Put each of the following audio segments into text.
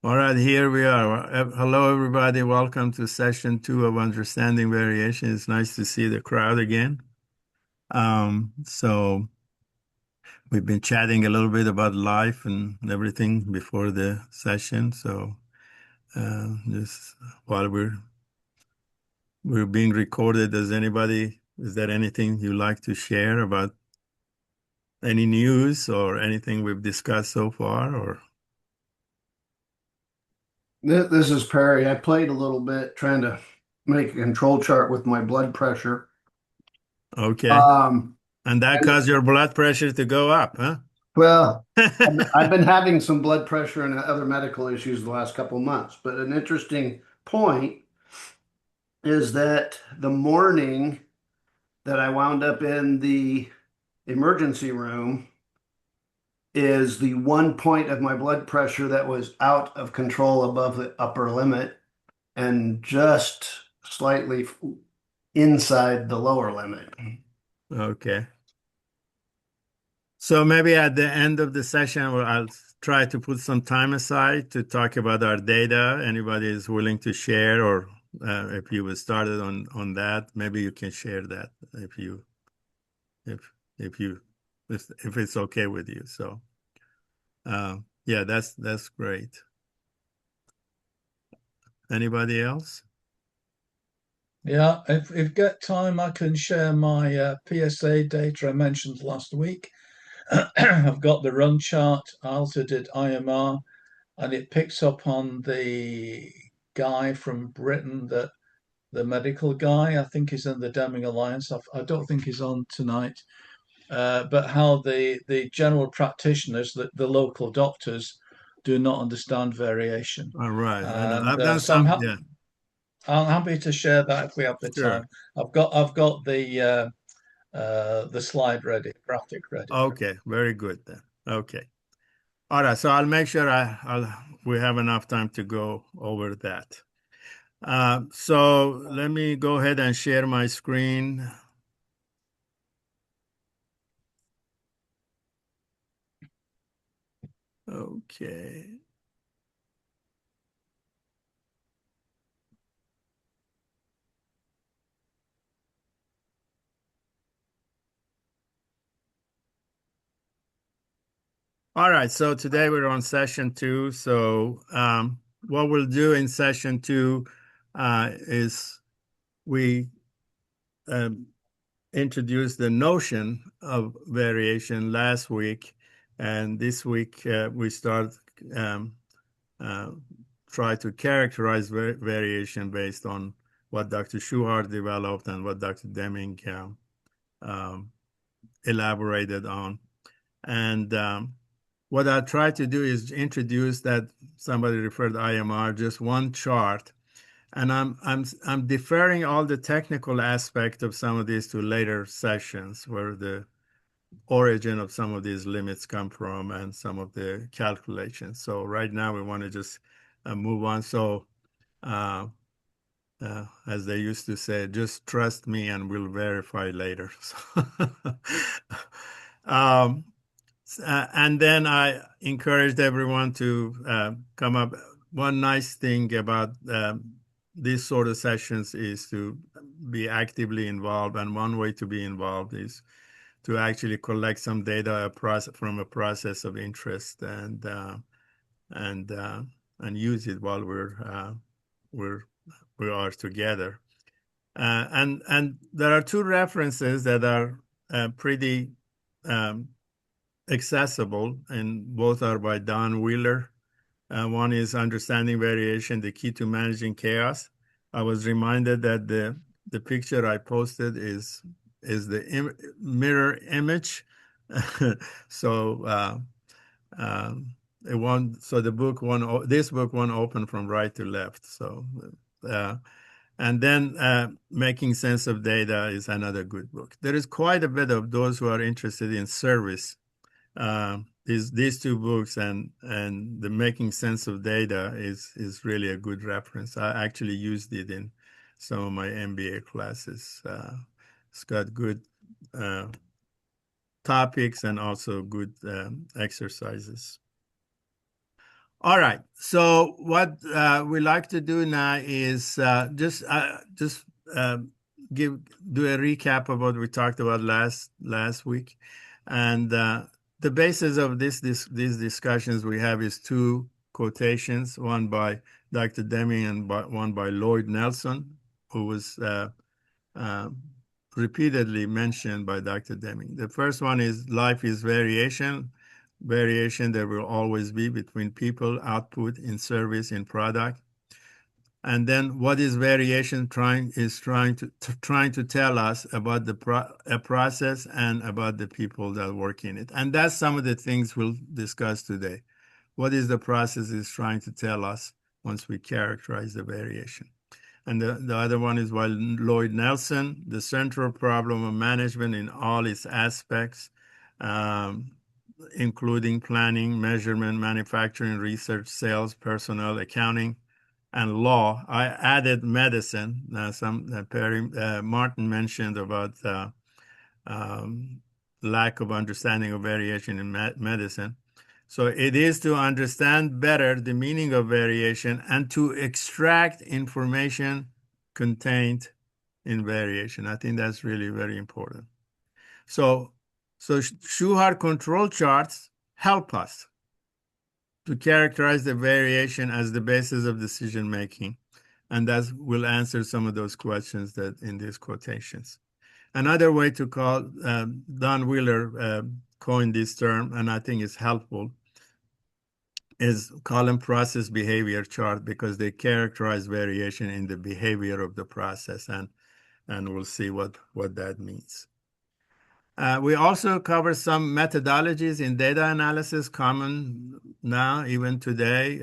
All right, here we are. Hello, everybody. Welcome to session 2 of Understanding Variation. It's nice to see the crowd again. So we've been chatting a little bit about life and everything before the session. So just while we're being recorded, is there anything you'd like to share about any news or anything we've discussed so far? Or This is Perry. I played a little bit trying to make a control chart with my blood pressure. okay, Um, and that and caused your blood pressure to go up, huh? well, I've been having some blood pressure and other medical issues the last couple of months. But an interesting point is that the morning that I wound up in the emergency room is the one point of my blood pressure that was out of control above the upper limit and just slightly inside the lower limit. Okay. So maybe at the end of the session, I'll try to put some time aside to talk about our data. Anybody is willing to share, or if you were started on that, maybe you can share that if if you if it's okay with you. So yeah, that's great. Anybody else? Yeah, if you've got time, I can share my PSA data I mentioned last week. I've got the run chart. I also did IMR, and it picks up on the guy from Britain, that the medical guy. I think he's in the Deming Alliance. I don't think he's on tonight. But how the general practitioners, the local doctors, do not understand variation. All right. I know. And I've done so some. Yeah, I'm happy to share that if we have the sure. time. I've got the slide ready, graphic ready. Okay, very good then. Okay. All right. So I'll make sure we have enough time to go over that. So let me go ahead and share my screen. Okay. All right. So today we're on session 2. So what we'll do in session 2 is we um, introduced the notion of variation last week, and this week we start um, uh, try to characterize variation based on what Dr. Shewhart developed and what Dr. Deming um, elaborated on. And what I try to do is introduce that somebody referred to IMR, just one chart, and I'm deferring all the technical aspect of some of these to later sessions where the origin of some of these limits come from and some of the calculations. So right now we want to just move on. So uh, as they used to say, just trust me and we'll verify later. um, and then I encouraged everyone to come up. One nice thing about these sort of sessions is to be actively involved, and one way to be involved is to actually collect some data from a process of interest and uh, and use it while we're we are together. And there are two references that are pretty um, accessible, and both are by Don Wheeler. One is Understanding Variation, the Key to Managing Chaos. I was reminded that the picture I posted is the mirror image. So it won't, so the book one this book won't open from right to left. So uh, and then Making Sense of Data is another good book. There is quite a bit of those who are interested in service. These two books and the Making Sense of Data is really a good reference. I actually used it in some of my MBA classes. It's got good uh, topics and also good exercises. All right. So what we like to do now is just uh, give do a recap of what we talked about last week, and the basis of these discussions we have is two quotations, one by Dr. Deming and one by Lloyd Nelson, who was uh, repeatedly mentioned by Dr. Deming. The first one is life is variation. Variation there will always be between people, output, in service, in product. And then what is variation trying to tell us about a process and about the people that work in it. And that's some of the things we'll discuss today. What is the process is trying to tell us once we characterize the variation. And the other one is by Lloyd Nelson, the central problem of management in all its aspects, um, including planning, measurement, manufacturing, research, sales, personnel, accounting, and law. I added medicine. Martin mentioned about um, lack of understanding of variation in medicine. So it is to understand better the meaning of variation and to extract information contained in variation. I think that's really very important. So, Shewhart control charts help us to characterize the variation as the basis of decision making, and that will answer some of those questions that in these quotations. Another way to call Don Wheeler coined this term, and I think it's helpful, is column process behavior chart because they characterize variation in the behavior of the process, and we'll see what that means. We also cover some methodologies in data analysis common now, even today.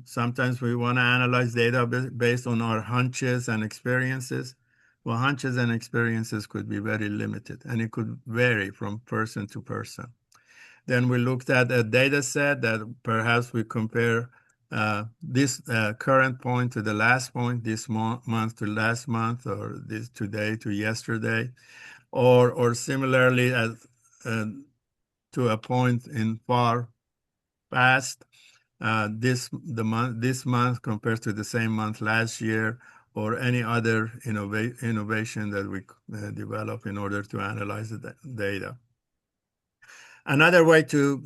Sometimes we want to analyze data based on our hunches and experiences. Well, hunches and experiences could be very limited, and it could vary from person to person. Then we looked at a data set that perhaps we compare this current point to the last point, this month to last month, or this today to yesterday, or similarly as to a point in far past. This month compared to the same month last year, or any other innovation that we develop in order to analyze the data. Another way to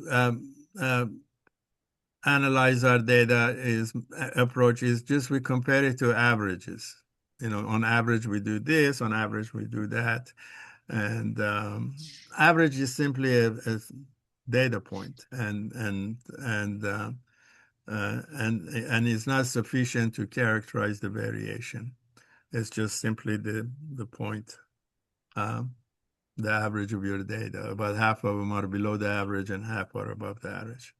analyze our data approach is just we compare it to averages. On average we do this, on average we do that, and average is simply a data point, and it's not sufficient to characterize the variation. It's just simply the point. The average of your data. About half of them are below the average and half are above the average.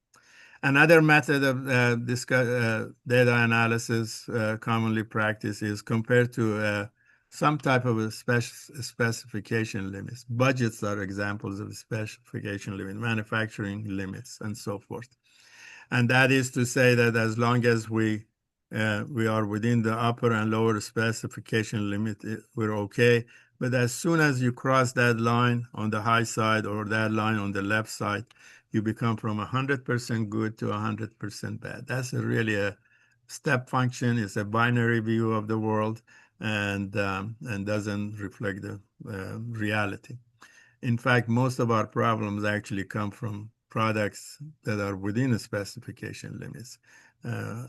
Another method of data analysis commonly practiced is compared to some type of a specification limits. Budgets are examples of specification limit, manufacturing limits, and so forth. And that is to say that as long as we are within the upper and lower specification limit, we're okay. But as soon as you cross that line on the high side or that line on the left side, you become from 100% good to 100% bad. That's really a step function. It's a binary view of the world, and doesn't reflect the reality. In fact, most of our problems actually come from products that are within the specification limits.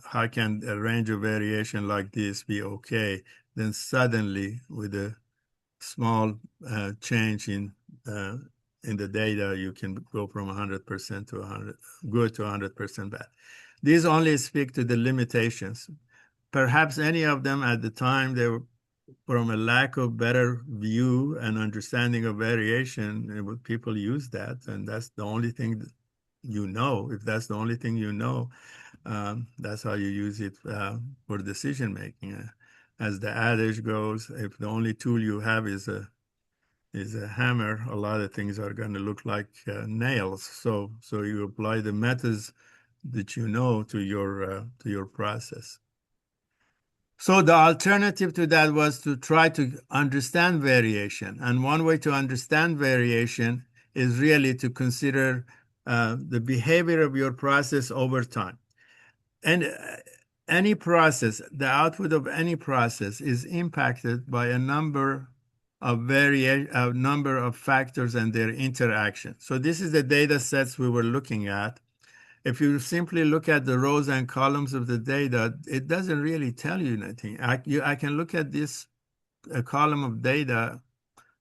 How can a range of variation like this be okay? Then suddenly, with a small change in the data, you can go from 100% to 100 good to 100% bad. These only speak to the limitations. Perhaps any of them at the time, they were from a lack of better view and understanding of variation, people use that, and that's the only thing that if that's the only thing that's how you use it for decision making. As the adage goes, if the only tool you have is a hammer, a lot of things are going to look like nails. So you apply the methods that you know to your process. So the alternative to that was to try to understand variation. And one way to understand variation is really to consider the behavior of your process over time. any process, the output of any process is impacted by a number of factors and their interaction. So this is the data sets we were looking at. If you simply look at the rows and columns of the data, it doesn't really tell you anything. I can look at this a column of data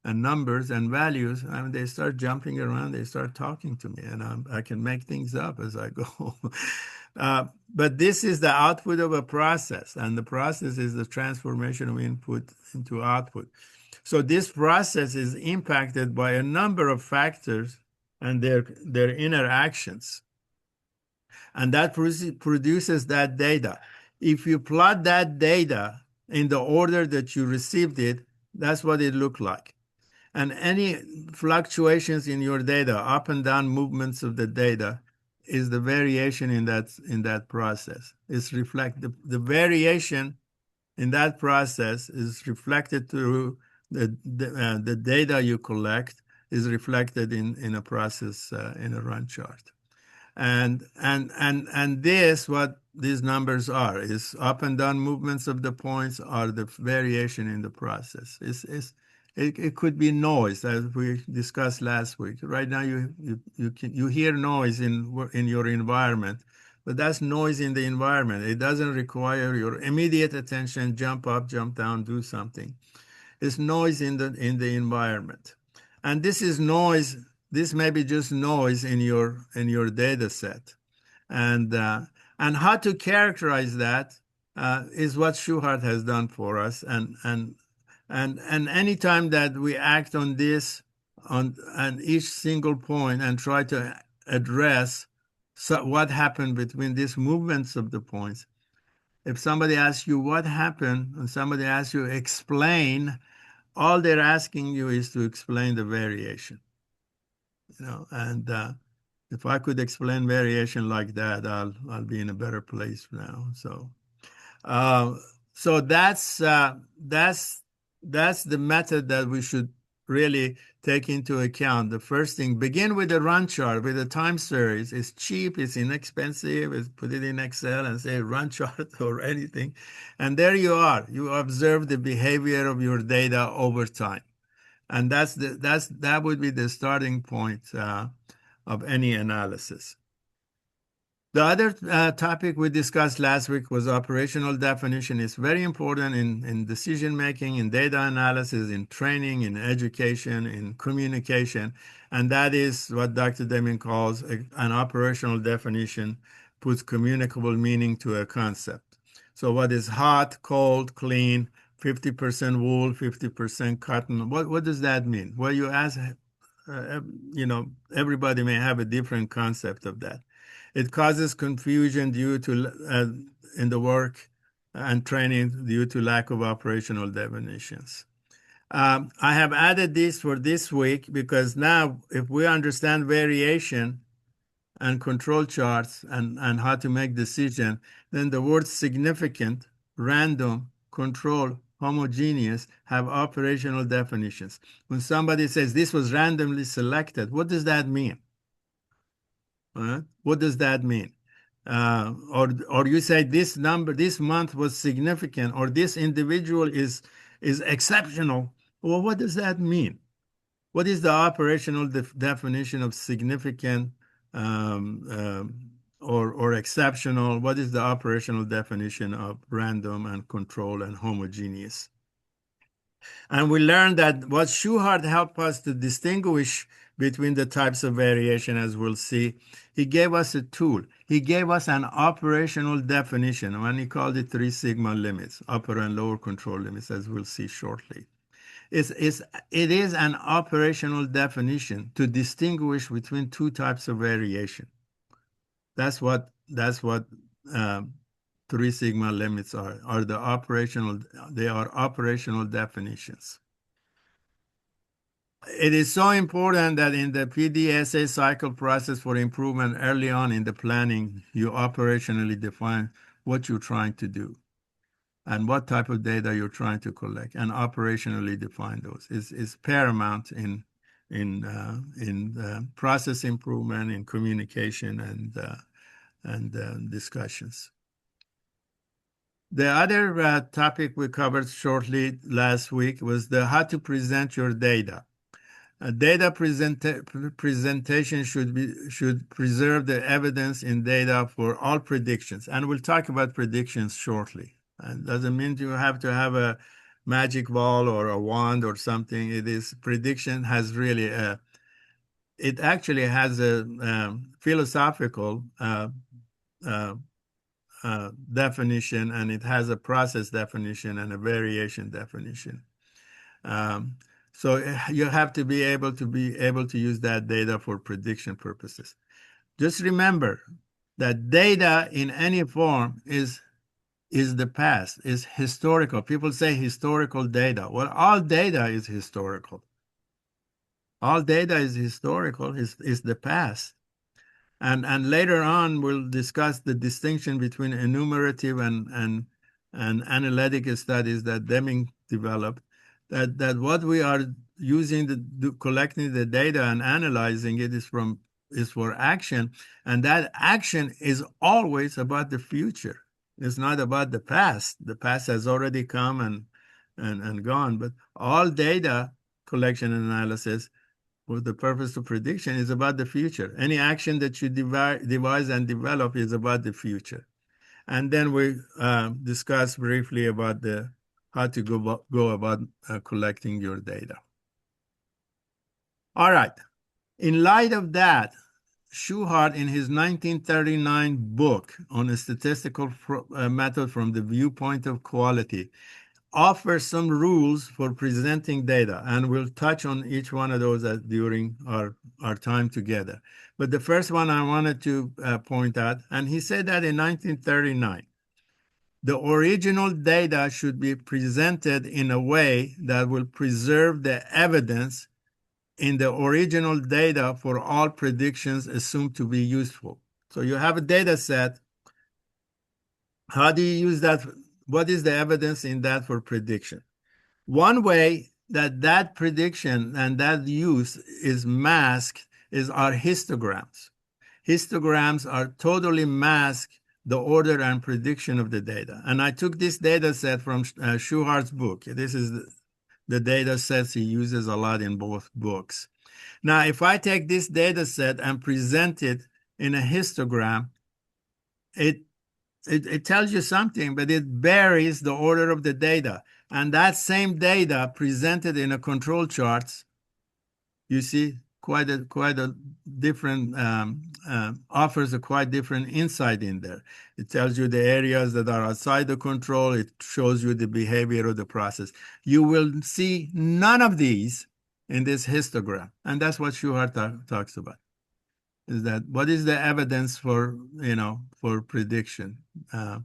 and numbers and values, and they start jumping around, they start talking to me, and I can make things up as I go. But this is the output of a process, and the process is the transformation of input into output. So this process is impacted by a number of factors and their interactions, and that produces that data. If you plot that data in the order that you received it, that's what it looked like. And any fluctuations in your data, up and down movements of the data, is the variation in that process. It's the variation in that process is reflected through the data you collect is reflected in a process in a run chart. And this, what these numbers are, is up and down movements of the points are the variation in the process. It could be noise, as we discussed last week. Right now, you hear noise in your environment, but that's noise in the environment. It doesn't require your immediate attention. Jump up, jump down, do something. It's noise in the environment, and this is noise. This may be just noise in your data set, and how to characterize that is what Shewhart has done for us, and anytime that we act on this on each single point and try to address what happened between these movements of the points. If somebody asks you what happened and somebody asks you explain, all they're asking you is to explain the variation. And if I could explain variation like that, I'll be in a better place now. So that's the method that we should really take into account. The first thing, begin with a run chart with a time series. It's cheap, it's inexpensive. Put it in Excel and say run chart or anything, and there you are. You observe the behavior of your data over time, and that would be the starting point of any analysis. The other topic we discussed last week was operational definition. It's very important in decision making, in data analysis, in training, in education, in communication, and that is what Dr. Deming calls an operational definition, puts communicable meaning to a concept. So what is hot, cold, clean, 50% wool, 50% cotton? What does that mean? Well, you ask, everybody may have a different concept of that. It causes confusion due to in the work and training due to lack of operational definitions. I have added this for this week because now if we understand variation and control charts and how to make decision, then the words significant, random, control, homogeneous have operational definitions. When somebody says this was randomly selected, what does that mean? What does that mean? Or you say this month was significant, or this individual is exceptional. Well, what does that mean? What is the operational definition of significant or exceptional? What is the operational definition of random and control and homogeneous? And we learned that what Shewhart helped us to distinguish between the types of variation, as we'll see, he gave us a tool. He gave us an operational definition, and he called it 3 sigma limits, upper and lower control limits, as we'll see shortly. It is an operational definition to distinguish between 2 types of variation. That's what 3 sigma limits are they are operational definitions. It is so important that in the PDSA cycle process for improvement early on in the planning, you operationally define what you're trying to do and what type of data you're trying to collect, and operationally define those. Is paramount in process improvement, in communication and discussions. The other topic we covered shortly last week was the how to present your data. Data presentation should preserve the evidence in data for all predictions, and we'll talk about predictions shortly. And doesn't mean you have to have a magic ball or a wand or something. It is prediction has really it actually has a philosophical uh, definition, and it has a process definition and a variation definition. Um, so you have to be able to use that data for prediction purposes. Just remember that data in any form is the past, is historical. People say historical data. Well, all data is historical. All data is historical, is the past. And later on, we'll discuss the distinction between enumerative and analytic studies that Deming developed. That what we are using collecting the data and analyzing it is for action, and that action is always about the future. It's not about the past. The past has already come and gone. But all data collection and analysis for the purpose of prediction is about the future. Any action that you devise and develop is about the future. And then we discuss briefly about how to go about collecting your data. All right. In light of that, Shewhart, in his 1939 book on a statistical method from the viewpoint of quality, offers some rules for presenting data, and we'll touch on each one of those during our time together. But the first one I wanted to point out, and he said that in 1939, the original data should be presented in a way that will preserve the evidence in the original data for all predictions assumed to be useful. So you have a data set. How do you use that? What is the evidence in that for prediction? One way that prediction and that use is masked is our histograms. Histograms are totally mask the order and prediction of the data. And I took this data set from Shewhart's book. This is the data sets he uses a lot in both books. Now, if I take this data set and present it in a histogram, it tells you something, but it varies the order of the data. And that same data presented in a control charts, you see quite a different, offers a quite different insight in there. It tells you the areas that are outside the control. It shows you the behavior of the process. You will see none of these in this histogram. And that's what Shewhart talks about. Is that what is the evidence for prediction? And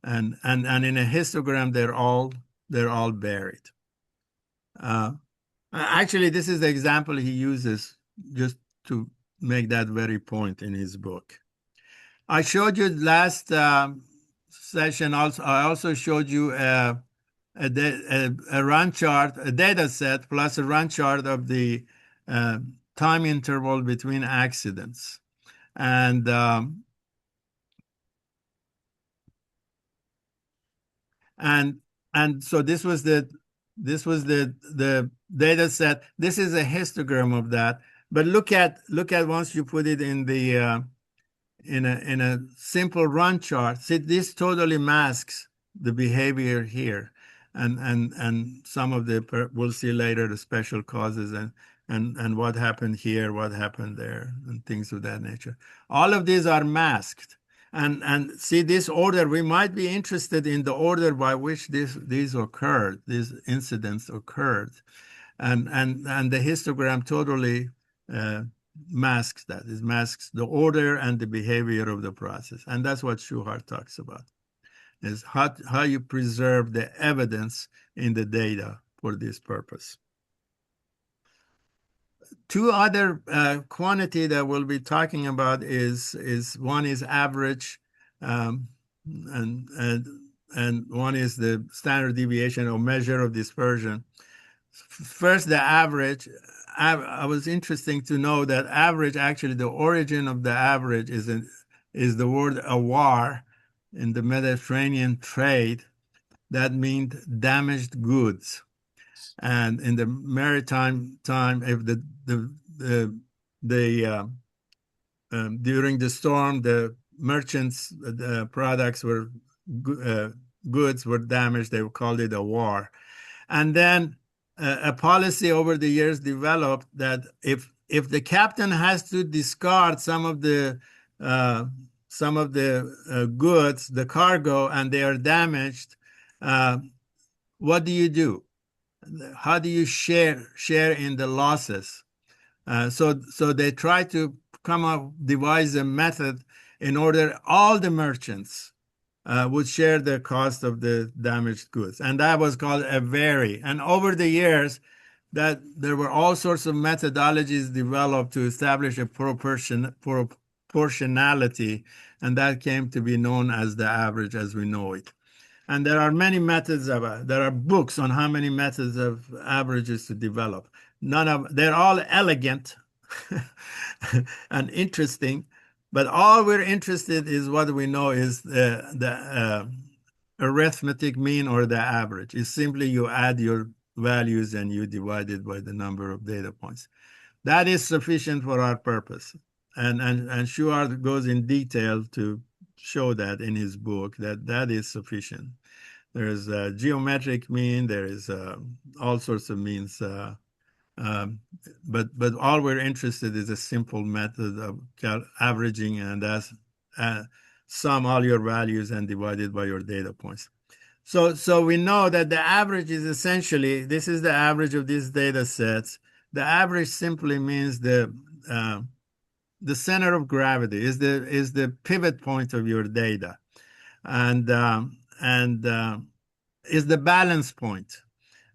in a histogram, they're all buried. Actually, this is the example he uses just to make that very point in his book. I showed you last session. I also showed you a run chart, a data set plus a run chart of the time interval between accidents, and so this was the data set. This is a histogram of that. But look at once you put it in the in a simple run chart. See, this totally masks the behavior here, and some of we'll see later the special causes and what happened here, what happened there, and things of that nature. All of these are masked. And see this order, we might be interested in the order by which these incidents occurred. And the histogram totally masks that. It masks the order and the behavior of the process. And that's what Shewhart talks about, is how you preserve the evidence in the data for this purpose. Two other quantity that we'll be talking about is one is average, and one is the standard deviation or measure of dispersion. First, the average. I was interesting to know that average, actually, the origin of the average is the word awar, in the Mediterranean trade, that meant damaged goods. And in the maritime time, if during the storm, the merchants' products were goods were damaged, they called it a war. And then a policy over the years developed that if the captain has to discard some of the goods, the cargo, and they are damaged, what do you do? How do you share in the losses? So they try to devise a method in order all the merchants would share the cost of the damaged goods, and that was called a vary. And over the years, that there were all sorts of methodologies developed to establish a proportionality, and that came to be known as the average as we know it. And there are many methods there are books on how many methods of averages to develop. They're all elegant and interesting, but all we're interested is what we know is the arithmetic mean or the average. It's simply you add your values and you divide it by the number of data points. That is sufficient for our purpose. And Shewhart goes in detail to show that in his book that is sufficient. There is a geometric mean, there is all sorts of means, but all we're interested is a simple method of averaging, and that's sum all your values and divide it by your data points. So we know that the average is essentially, this is the average of these data sets. The average simply means the center of gravity is the pivot point of your data, and is the balance point.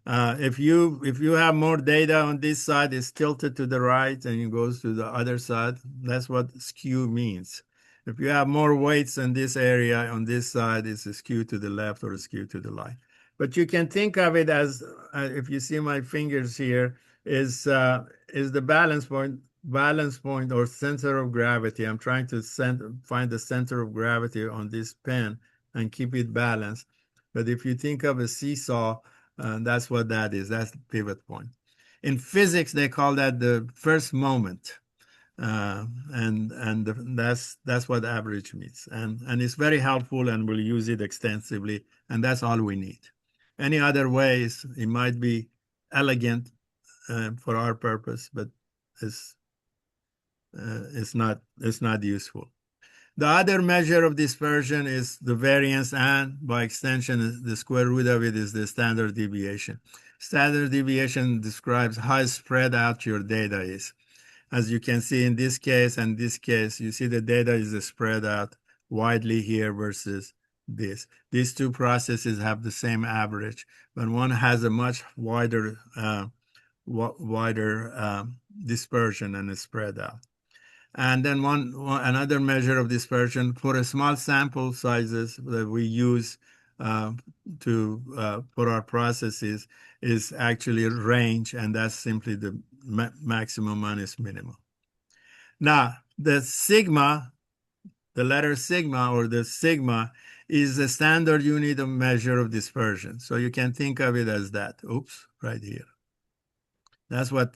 If you have more data on this side, it's tilted to the right and it goes to the other side. That's what skew means. If you have more weights in this area on this side, it's a skew to the left or a skew to the right. But you can think of it as, if you see my fingers here, is the balance point or center of gravity. I'm trying to find the center of gravity on this pen and keep it balanced. But if you think of a seesaw, that's what that is. That's the pivot point. In physics, they call that the first moment. That's what average means. And it's very helpful, and we'll use it extensively, and that's all we need. Any other ways, it might be elegant for our purpose, but it's not useful. The other measure of dispersion is the variance, and by extension, the square root of it is the standard deviation. Standard deviation describes how spread out your data is. As you can see in this case and this case, you see the data is spread out widely here versus this. These two processes have the same average, but one has a much wider dispersion and is spread out. And then another measure of dispersion for a small sample sizes that we use for our processes is actually range, and that's simply the maximum minus minimum. Now, the sigma, the letter sigma or the sigma, is the standard unit of measure of dispersion. So you can think of it as that. Oops, right here. That's what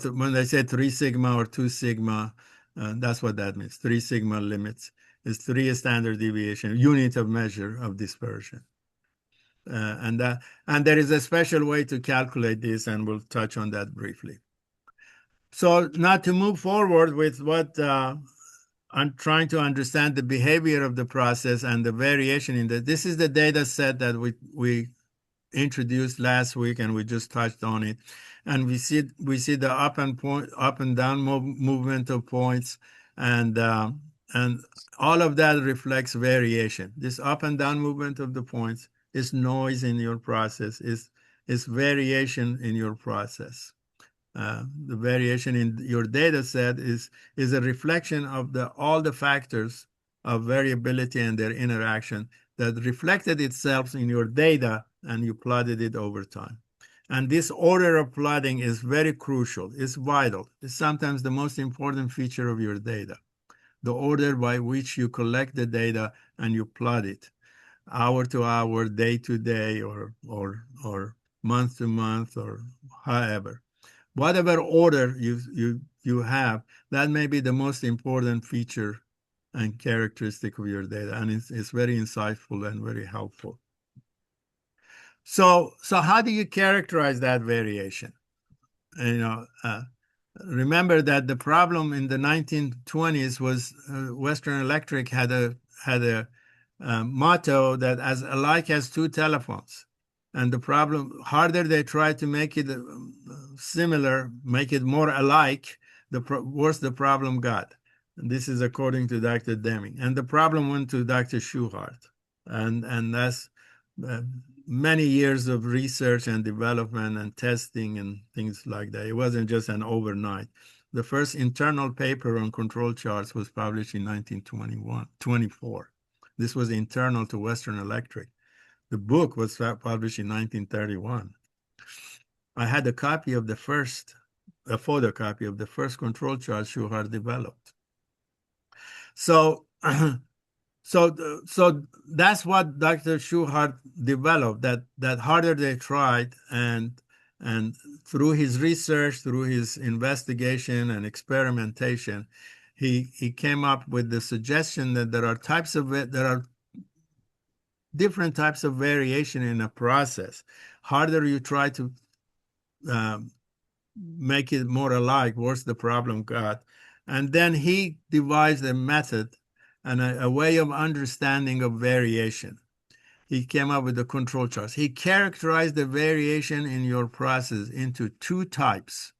when they say 3 sigma or 2 sigma, that's what that means. 3 sigma limits is 3 standard deviation, unit of measure of dispersion. And there is a special way to calculate this, and we'll touch on that briefly. So now to move forward with what I'm trying to understand the behavior of the process and the variation in that. This is the data set that we introduced last week, and we just touched on it. And we see the up and down movement of points, and all of that reflects variation. This up and down movement of the points is noise in your process, is variation in your process. The variation in your data set is a reflection of all the factors of variability and their interaction that reflected itself in your data, and you plotted it over time. And this order of plotting is very crucial. It's vital. It's sometimes the most important feature of your data. the order by which you collect the data and you plot it, hour to hour, day to day, or month to month, or however. Whatever order you have, that may be the most important feature and characteristic of your data, and it's very insightful and very helpful. So how do you characterize that variation? Remember that the problem in the 1920s was Western Electric had a motto that as alike as two telephones. And the problem, harder they tried to make it similar, make it more alike, the worse the problem got. And this is according to Dr. Deming. And the problem went to Dr. Shewhart. And that's many years of research and development and testing and things like that. It wasn't just an overnight. The first internal paper on control charts was published in 1924. This was internal to Western Electric. The book was published in 1931. I had a photocopy of the first control chart Shewhart developed. So that's what Dr. Shewhart developed, that harder they tried, and through his research, through his investigation and experimentation, he came up with the suggestion that there are different types of variation in a process. Harder you try to make it more alike, worse the problem got. And then he devised a method and a way of understanding of variation. He came up with the control charts. He characterized the variation in your process into two types.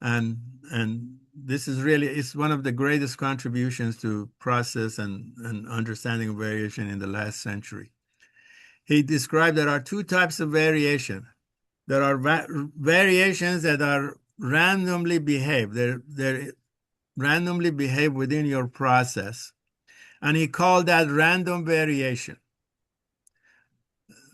And this is really, it's one of the greatest contributions to process and understanding of variation in the last century. He described there are two types of variation. There are variations that are randomly behave. They're randomly behave within your process. And he called that random variation.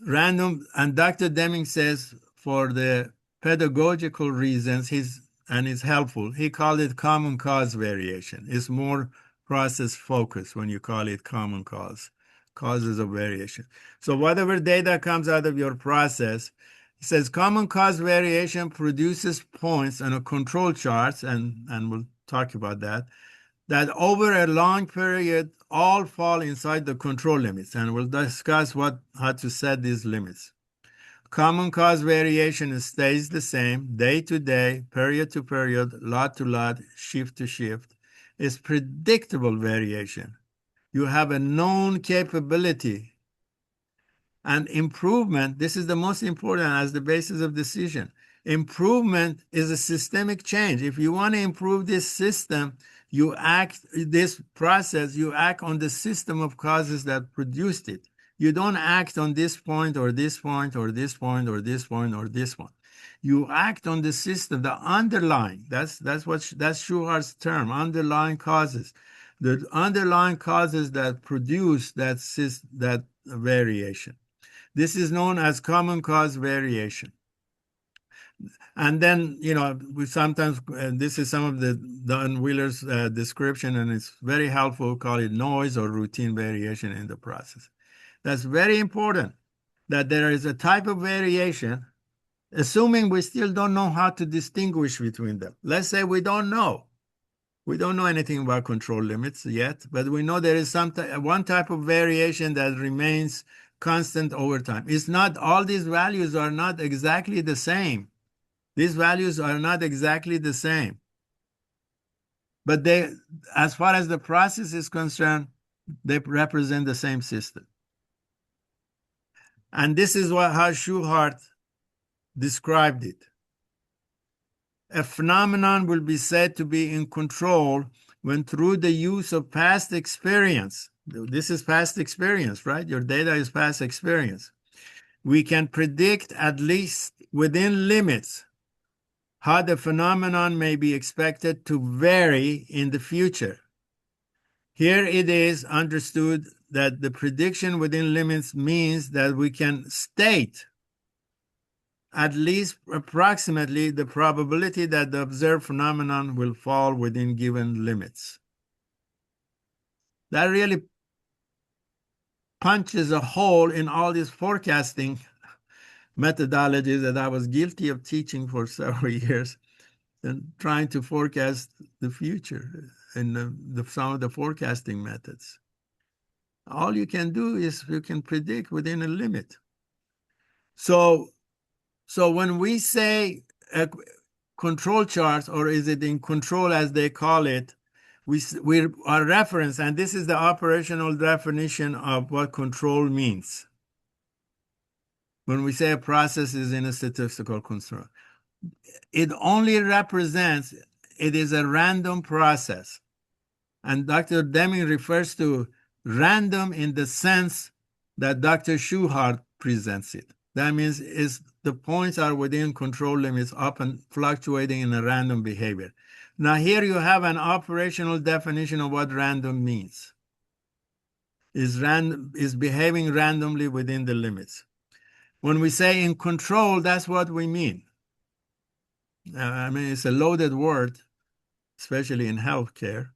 Random, and Dr. Deming says for the pedagogical reasons, it's helpful. He called it common cause variation. It's more process focused when you call it common causes of variation. So whatever data comes out of your process, he says common cause variation produces points on a control charts, and we'll talk about that over a long period all fall inside the control limits, and we'll discuss how to set these limits. Common cause variation stays the same day to day, period to period, lot to lot, shift to shift. It's predictable variation. You have a known capability. And improvement, this is the most important as the basis of decision. Improvement is a systemic change. If you want to improve this system, you act on the system of causes that produced it. You don't act on this point or this point or this point or this point or this one. You act on the system, the underlying. That's Shewhart's term, underlying causes. The underlying causes that produce that variation. This is known as common cause variation. And then, we sometimes, this is some of the Don Wheeler's description, and it's very helpful, call it noise or routine variation in the process. That's very important, that there is a type of variation, assuming we still don't know how to distinguish between them. Let's say we don't know. We don't know anything about control limits yet, but we know there is one type of variation that remains constant over time. It's not, all these values are not exactly the same. These values are not exactly the same. But they, as far as the process is concerned, they represent the same system. And this is how Shewhart described it. A phenomenon will be said to be in control when, through the use of past experience, this is past experience, right? Your data is past experience. We can predict, at least within limits, how the phenomenon may be expected to vary in the future. Here it is understood that the prediction within limits means that we can state at least approximately the probability that the observed phenomenon will fall within given limits. That really punches a hole in all these forecasting methodologies that I was guilty of teaching for several years and trying to forecast the future in some of the forecasting methods. All you can do is you can predict within a limit. So when we say control charts, or is it in control as they call it, we are reference, and this is the operational definition of what control means. When we say a process is in a statistical control, it only represents, it is a random process. And Dr. Deming refers to random in the sense that Dr. Shewhart presents it. That means the points are within control limits, up and fluctuating in a random behavior. Now here you have an operational definition of what random means. Is behaving randomly within the limits. When we say in control, that's what we mean. I mean, it's a loaded word, especially in healthcare.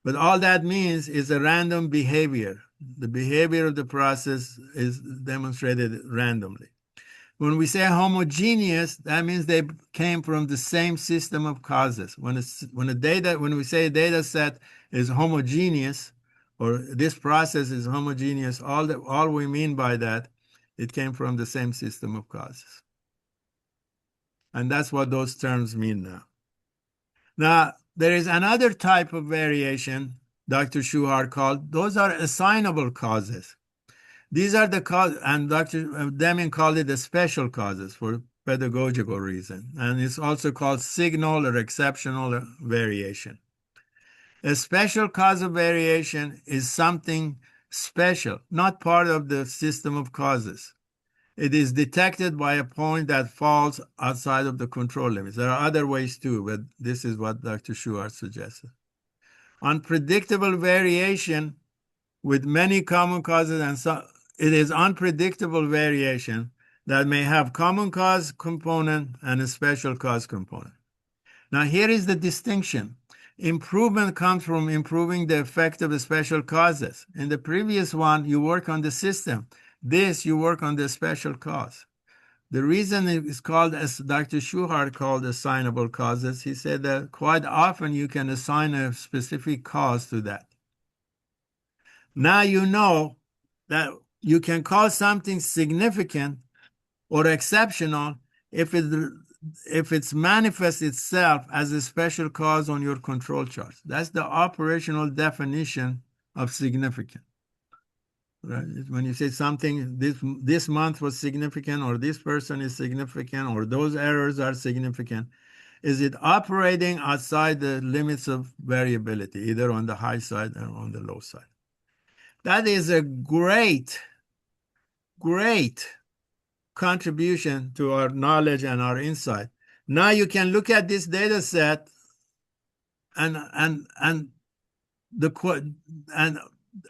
But all that means is a random behavior. The behavior of the process is demonstrated randomly. When we say homogeneous, that means they came from the same system of causes. When we say a data set is homogeneous, or this process is homogeneous, all we mean by that, it came from the same system of causes. And that's what those terms mean now. Now, there is another type of variation Dr. Shewhart called, those are assignable causes. These are the causes, and Dr. Deming called it the special causes for pedagogical reason. And it's also called signal or exceptional variation. A special cause of variation is something special, not part of the system of causes. It is detected by a point that falls outside of the control limits. There are other ways too, but this is what Dr. Shewhart suggested. Unpredictable variation with many common causes, and so it is unpredictable variation that may have common cause component and a special cause component. Now here is the distinction. Improvement comes from improving the effect of the special causes. In the previous one, you work on the system. This, you work on the special cause. The reason it is called, as Dr. Shewhart called, assignable causes, he said that quite often you can assign a specific cause to that. Now you know that you can call something significant or exceptional if it manifests itself as a special cause on your control chart. That's the operational definition of significant. Right? When you say something, this month was significant, or this person is significant, or those errors are significant, is it operating outside the limits of variability, either on the high side or on the low side? That is a great contribution to our knowledge and our insight. Now you can look at this data set and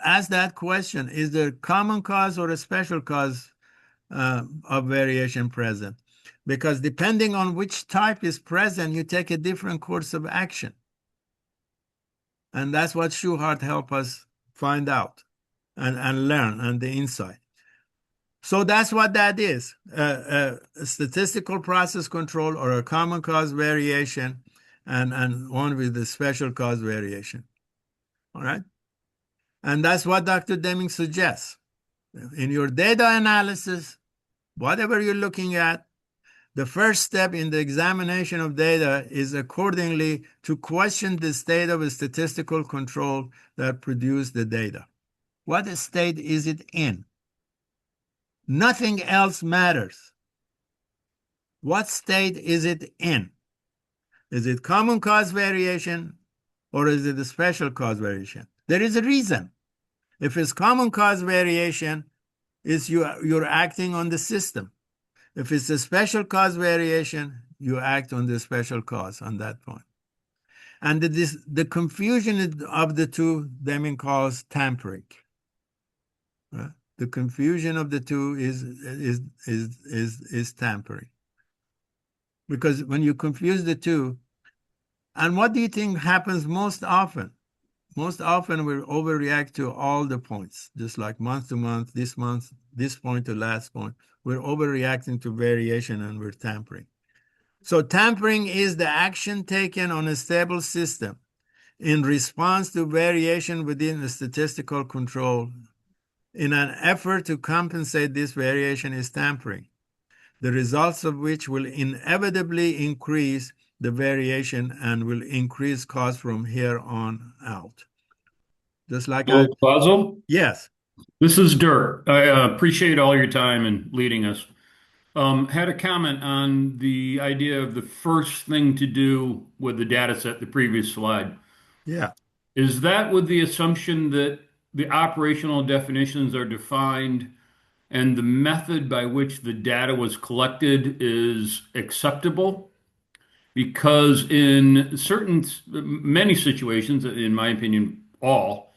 ask that question: is there common cause or a special cause of variation present? Because depending on which type is present, you take a different course of action. And that's what Shewhart helped us find out and learn, and the insight. So that's what that is, a statistical process control, or a common cause variation, and one with the special cause variation. All right? And that's what Dr. Deming suggests. In your data analysis, whatever you're looking at, the first step in the examination of data is accordingly to question the state of a statistical control that produced the data. What state is it in? Nothing else matters. What state is it in? Is it common cause variation, or is it a special cause variation? There is a reason. If it's common cause variation, you're acting on the system. If it's a special cause variation, you act on the special cause on that point. And the confusion of the two, Deming calls tampering. Right? The confusion of the two is tampering. Because when you confuse the two, and what do you think happens most often? most often we overreact to all the points, just like month to month, this point to last point. We're overreacting to variation and we're tampering. So tampering is the action taken on a stable system in response to variation within the statistical control. In an effort to compensate this variation is tampering, the results of which will inevitably increase the variation and will increase costs from here on out. Just like I, Fazel, yes, this is Dirk. I appreciate all your time and leading us. Had a comment on the idea of the first thing to do with the data set, the previous slide. yeah, Is that with the assumption that the operational definitions are defined and the method by which the data was collected is acceptable? Because in many situations, in my opinion, all,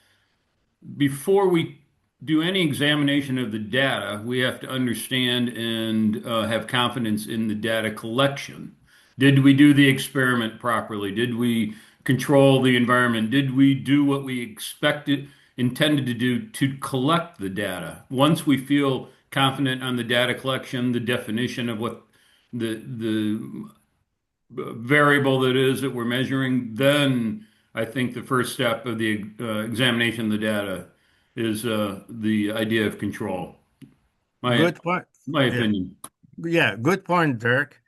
before we do any examination of the data, we have to understand and have confidence in the data collection. Did we do the experiment properly? Did we control the environment? Did we do what we intended to do to collect the data? Once we feel confident on the data collection, the definition of what the variable that is that we're measuring, then I think the first step of the examination of the data is the idea of control. My good point. my Yeah, opinion. yeah, good point, Dirk.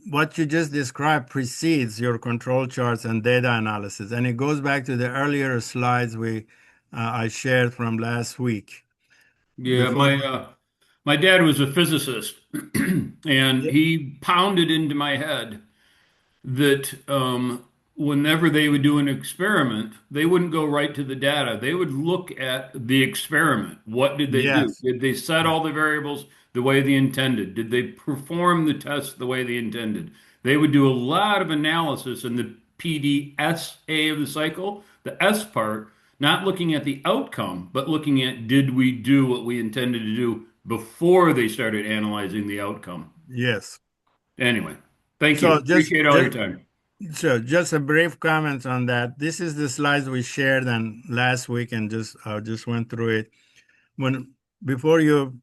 What you just described precedes your control charts and data analysis, and it goes back to the earlier slides I shared from last week. Yeah, Before, my dad was a physicist, and yeah, he pounded into my head that whenever they would do an experiment, they wouldn't go right to the data. They would look at the experiment. What did they do? yes, Did they set yeah, all the variables the way they intended? Did they perform the test the way they intended? They would do a lot of analysis in the PDSA of the cycle, the S part, not looking at the outcome, but looking at did we do what we intended to do before they started analyzing the outcome. yes. Anyway, thank you. So Appreciate all your time. just a brief comment on that. This is the slides we shared and last week, and just went through it. When before you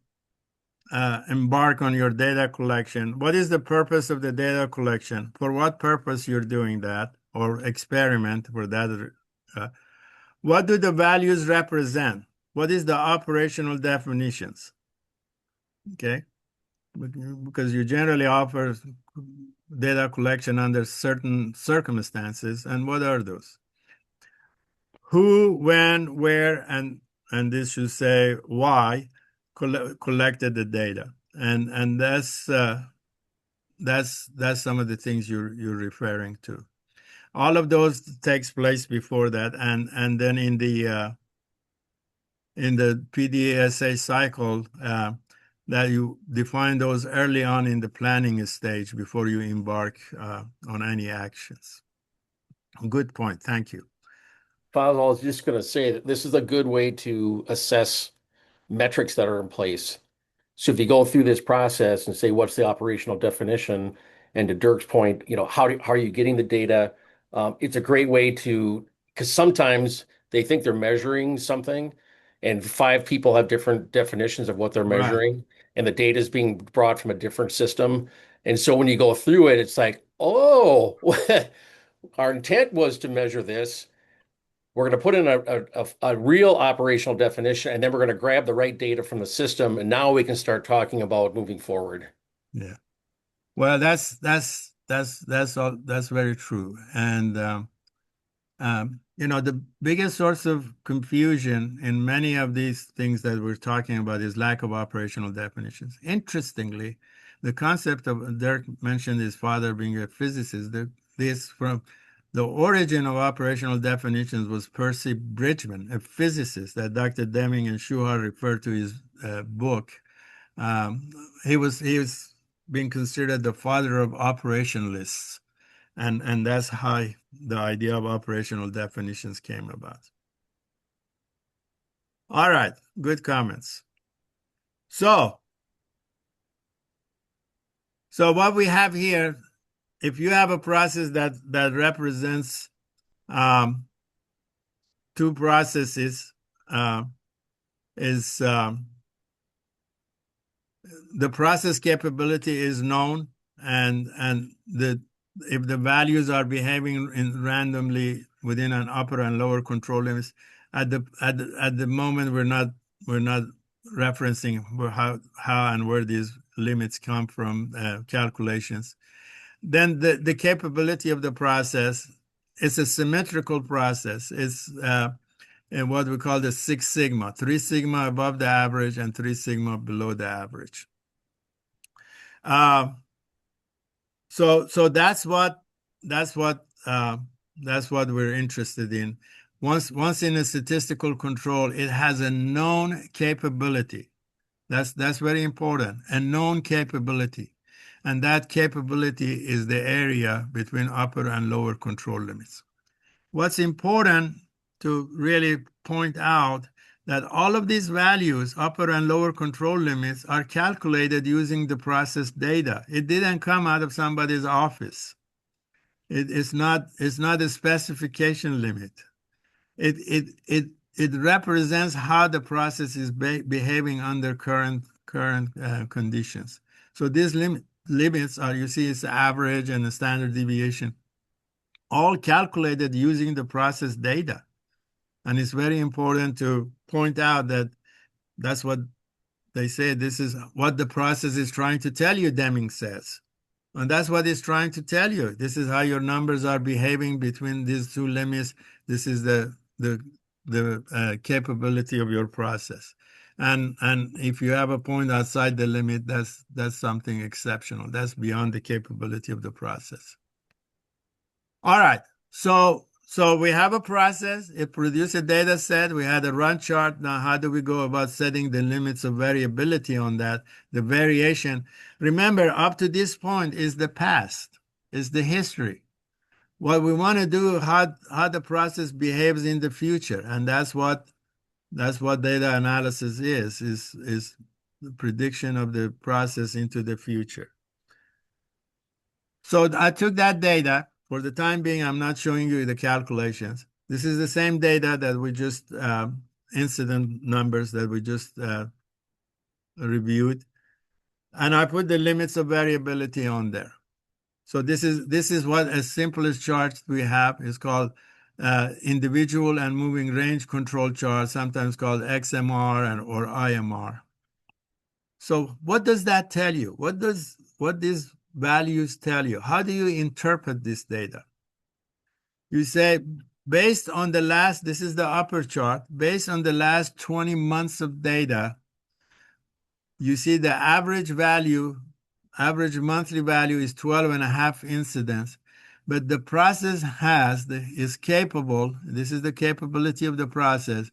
embark on your data collection, what is the purpose of the data collection? For what purpose you're doing that, or experiment for that? Uh, what do the values represent? What is the operational definitions? Okay, because you generally offer data collection under certain circumstances, and what are those? Who, when, where, and this should say why collected the data, and that's some of the things you're referring to. All of those takes place before that, and then in the PDSA cycle, that you define those early on in the planning stage before you embark on any actions. Good point. Thank you. Fazel, I was just going to say that this is a good way to assess metrics that are in place. So if you go through this process and say, what's the operational definition? And to Dirk's point, how are you getting the data? It's a great way to, because sometimes they think they're measuring something and five people have different definitions of what they're Right. measuring, and the data is being brought from a different system. And so when you go through it, it's like, oh, our intent was to measure this. We're going to put in a real operational definition, and then we're going to grab the right data from the system, and now we can start talking about moving forward. Yeah. Well, that's very true. And the biggest source of confusion in many of these things that we're talking about is lack of operational definitions. Interestingly, the concept of Dirk mentioned his father being a physicist. This from the origin of operational definitions was Percy Bridgman, a physicist that Dr. Deming and Shewhart referred to his book. He was being considered the father of operationalists, and that's how the idea of operational definitions came about. All right, good comments. So what we have here, if you have a process that represents two processes is the process capability is known, and if the values are behaving randomly within an upper and lower control limits, at the moment we're not referencing how and where these limits come from calculations. Then the capability of the process is a symmetrical process. It's in what we call the 6 sigma, 3 sigma above the average and 3 sigma below the average. So that's what we're interested in. Once in a statistical control, it has a known capability. That's very important. A known capability, and that capability is the area between upper and lower control limits. What's important to really point out that all of these values, upper and lower control limits, are calculated using the process data. It didn't come out of somebody's office. It's not a specification limit. It represents how the process is behaving under current conditions. So these limits are, you see, it's the average and the standard deviation, all calculated using the process data. And it's very important to point out that that's what they say. This is what the process is trying to tell you, Deming says. And that's what it's trying to tell you. This is how your numbers are behaving between these two limits. This is the capability of your process. And if you have a point outside the limit, that's something exceptional. That's beyond the capability of the process. All right. So we have a process. It produced a data set. We had a run chart. Now, how do we go about setting the limits of variability on that? The variation. Remember, up to this point is the past, is the history. What we want to do, how the process behaves in the future, and that's what data analysis is the prediction of the process into the future. So I took that data. For the time being, I'm not showing you the calculations. This is the same data that we just, incident numbers that we just reviewed. And I put the limits of variability on there. So this is what a simplest chart we have is called individual and moving range control chart, sometimes called XMR or IMR. So what does that tell you? What these values tell you? How do you interpret this data? You say, based on the last, this is the upper chart, based on the last 20 months of data, you see the average monthly value is 12.5 incidents, but the process is capable, this is the capability of the process,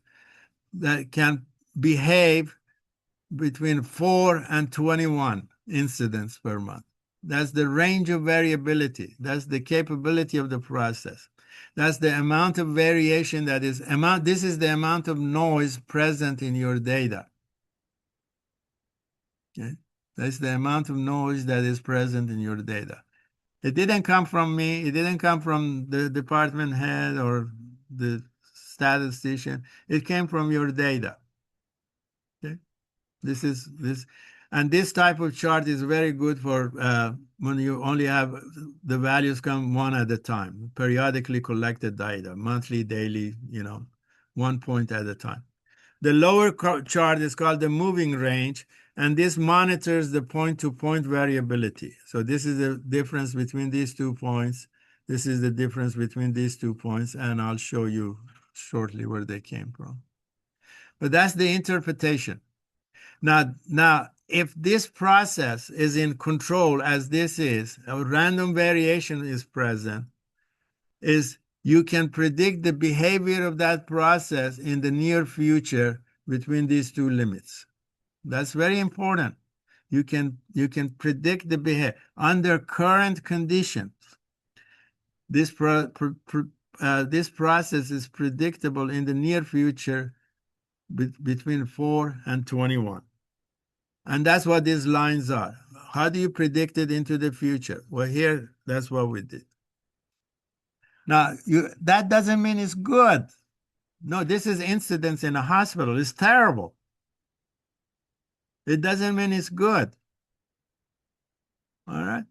that can behave between 4 and 21 incidents per month. That's the range of variability. That's the capability of the process. That's the amount of variation this is the amount of noise present in your data. Okay? That's the amount of noise that is present in your data. It didn't come from me. It didn't come from the department head or the statistician. It came from your data. Okay? And this type of chart is very good for when you only have the values come one at a time, periodically collected data, monthly, daily, 1 point at a time. The lower chart is called the moving range, and this monitors the point-to-point variability. So this is the difference between these 2 points. This is the difference between these 2 points, and I'll show you shortly where they came from. But that's the interpretation. Now, if this process is in control, as this is, a random variation is present, you can predict the behavior of that process in the near future between these two limits. That's very important. You can predict the behavior under current conditions. This process is predictable in the near future between 4 and 21. And that's what these lines are. How do you predict it into the future? Well, here, that's what we did. Now, that doesn't mean it's good. No, this is incidence in a hospital. It's terrible. It doesn't mean it's good. All right.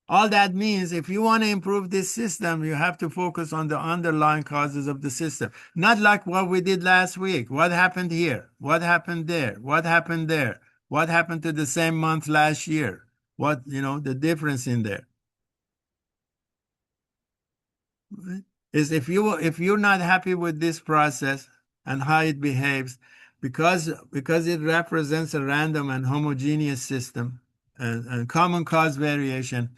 All that means if you want to improve this system, you have to focus on the underlying causes of the system. Not like what we did last week. What happened here? What happened there? What happened there? What happened to the same month last year? What, the difference in there is if you're not happy with this process and how it behaves, because it represents a random and homogeneous system and common cause variation,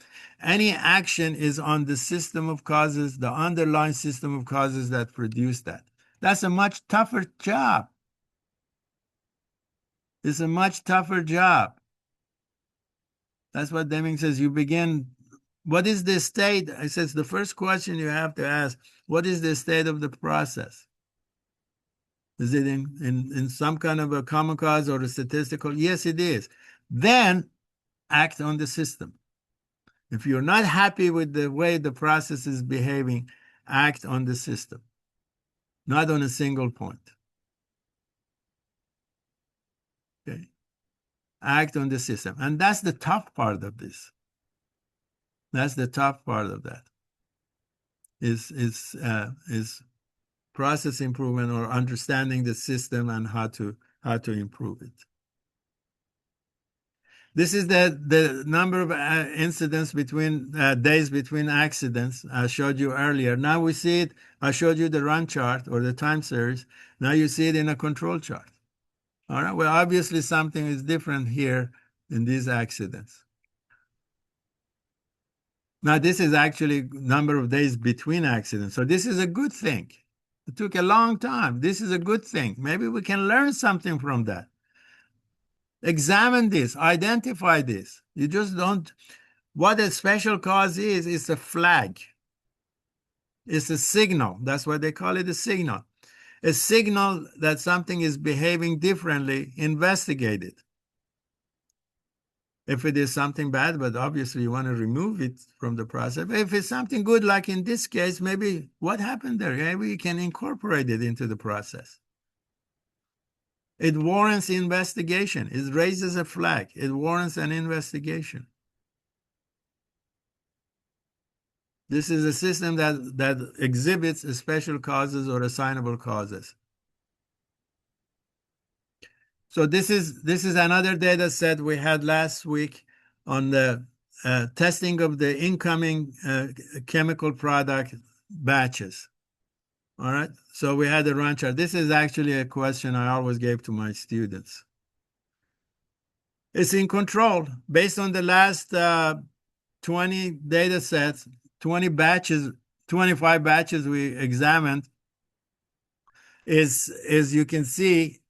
any action is on the system of causes, the underlying system of causes that produce that. That's a much tougher job. It's a much tougher job. That's what Deming says. You begin, what is the state? He says the first question you have to ask, what is the state of the process? Is it in some kind of a common cause or a statistical? Yes, it is. Then act on the system. If you're not happy with the way the process is behaving, act on the system, not on a single point. Okay? Act on the system. And that's the tough part of this. That's the tough part of that. Is process improvement or understanding the system and how to improve it. This is the number of incidents between days between accidents I showed you earlier. Now we see it. I showed you the run chart or the time series. Now you see it in a control chart. All right. Well, obviously something is different here in these accidents. Now this is actually number of days between accidents. So this is a good thing. It took a long time. This is a good thing. Maybe we can learn something from that. Examine this, identify this. You just don't. What a special cause is a flag. It's a signal. That's why they call it a signal. A signal that something is behaving differently, investigate it. If it is something bad, but obviously you want to remove it from the process. If it's something good, like in this case, maybe what happened there? Maybe you can incorporate it into the process. It warrants investigation. It raises a flag. It warrants an investigation. This is a system that exhibits special causes or assignable causes. So this is another data set we had last week on the testing of the incoming chemical product batches. All right. So we had a run chart. This is actually a question I always gave to my students. It's in control based on the last 20 data sets, 20 batches, 25 batches we examined. Is you can see,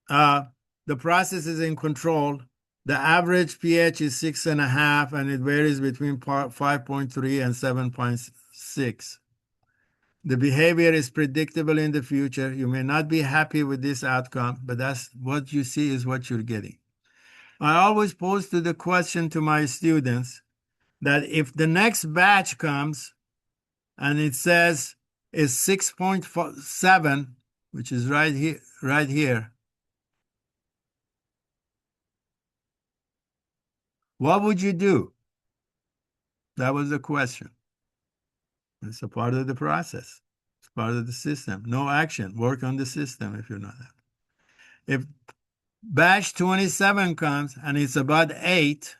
the process is in control. The average pH is 6.5, and it varies between 5.3 and 7.6. The behavior is predictable in the future. You may not be happy with this outcome, but that's what you see is what you're getting. I always pose the question to my students that if the next batch comes and it says is 6.7, which is right here, what would you do? That was the question. It's a part of the process. It's part of the system. No action. Work on the system if you're not happy. If batch 27 comes and it's about 8,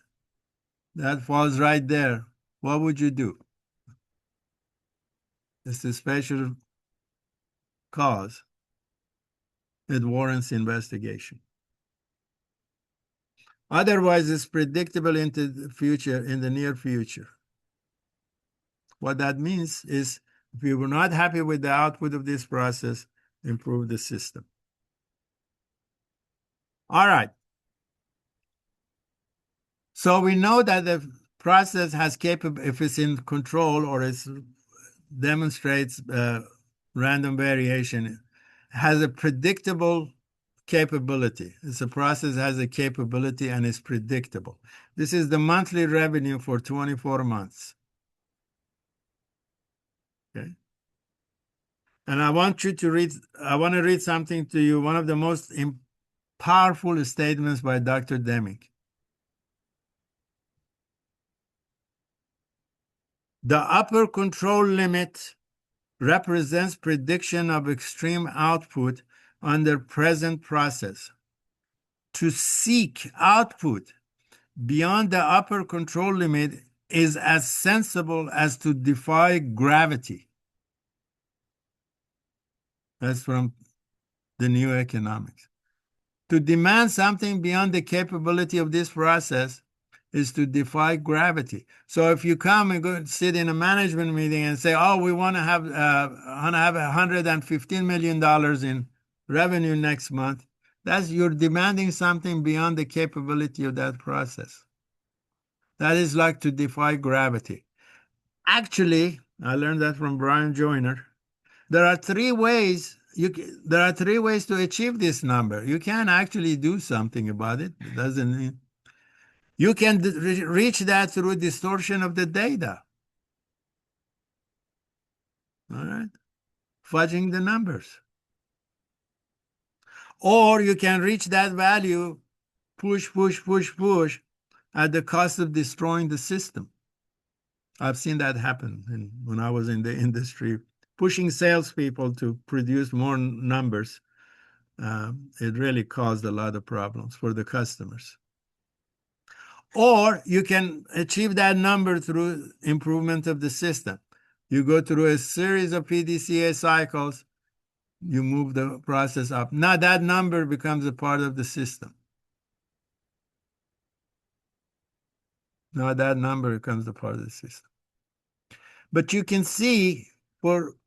that falls right there. What would you do? It's a special cause. It warrants investigation. Otherwise, it's predictable into the future, in the near future. What that means is if you were not happy with the output of this process, improve the system. All right. So we know that the process has if it's in control or it demonstrates random variation, has a predictable capability. It's a process has a capability and is predictable. This is the monthly revenue for 24 months. Okay. And I want to read something to you, one of the most powerful statements by Dr. Deming. The upper control limit represents prediction of extreme output under present process. To seek output beyond the upper control limit is as sensible as to defy gravity. That's from the New Economics. To demand something beyond the capability of this process is to defy gravity. So if you come and go sit in a management meeting and say, "Oh, we want to have $115 million in revenue next month," you're demanding something beyond the capability of that process. That is like to defy gravity. Actually, I learned that from Brian Joyner. There are three ways to achieve this number. You can actually do something about it. It doesn't mean you can reach that through distortion of the data. All right, fudging the numbers. Or you can reach that value, push at the cost of destroying the system. I've seen that happen when I was in the industry, pushing salespeople to produce more numbers. It really caused a lot of problems for the customers. Or you can achieve that number through improvement of the system. You go through a series of PDCA cycles, you move the process up. Now that number becomes a part of the system. Now that number becomes a part of the system. But you can see, for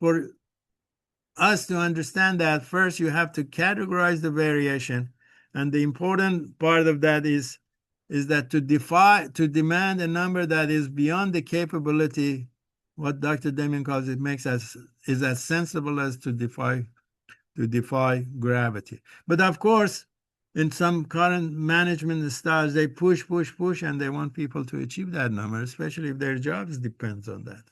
us to understand that, first you have to categorize the variation. And the important part of that is that to demand a number that is beyond the capability, what Dr. Deming calls it, is as sensible as to defy gravity. But of course, in some current management styles, they push, and they want people to achieve that number, especially if their jobs depends on that.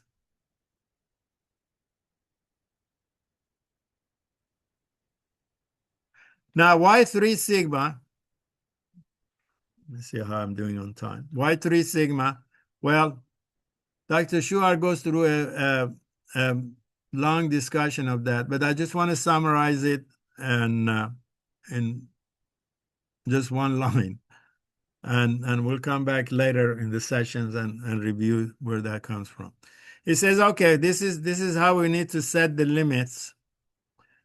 Now, why 3 sigma? Let's see how I'm doing on time. Why 3 sigma? Well, Dr. Shewhart goes through a long discussion of that, but I just want to summarize it in just one line. And we'll come back later in the sessions and review where that comes from. He says, okay, this is how we need to set the limits,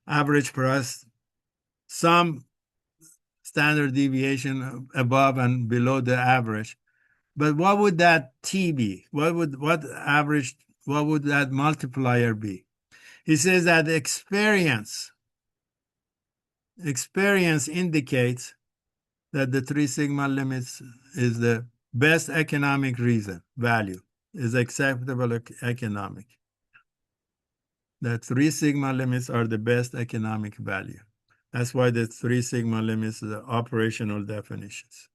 average price, some standard deviation above and below the average. But what would that T be? What would that multiplier be? He says that experience indicates that the 3 sigma limits is the best economic value, is acceptable economic. That 3 sigma limits are the best economic value. That's why the 3 sigma limits are the operational definitions.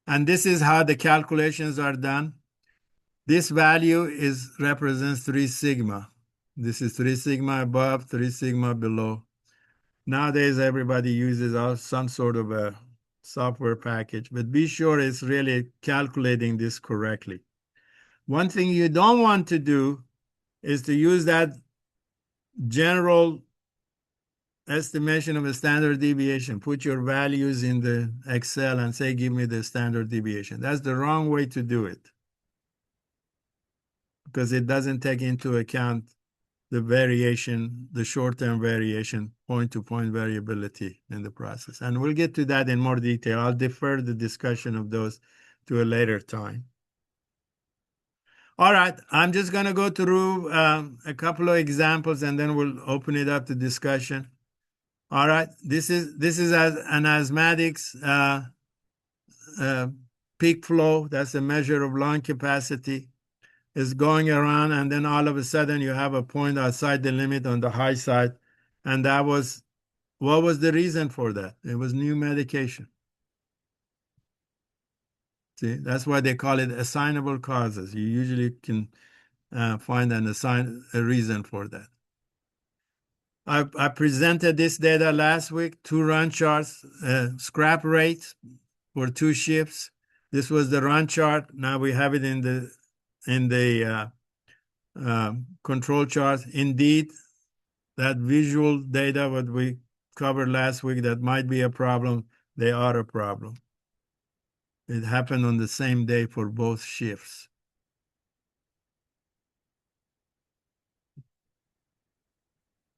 And this is how the calculations are done. This value represents 3 sigma. This is 3 sigma above, 3 sigma below. Nowadays, everybody uses some sort of a software package, but be sure it's really calculating this correctly. One thing you don't want to do is to use that general estimation of a standard deviation. Put your values in the Excel and say, give me the standard deviation. That's the wrong way to do it, because it doesn't take into account the variation, the short-term variation, point-to-point variability in the process. And we'll get to that in more detail. I'll defer the discussion of those to a later time. All right, I'm just going to go through a couple of examples, and then we'll open it up to discussion. All right, this is an asthmatics peak flow. That's a measure of lung capacity. Is going around, and then all of a sudden you have a point outside the limit on the high side. And what was the reason for that? It was new medication. See, that's why they call it assignable causes. You usually can find a reason for that. I presented this data last week, 2 run charts, scrap rates for 2 shifts. This was the run chart. Now we have it in the control chart. Indeed, that visual data, what we covered last week, that might be a problem. They are a problem. It happened on the same day for both shifts.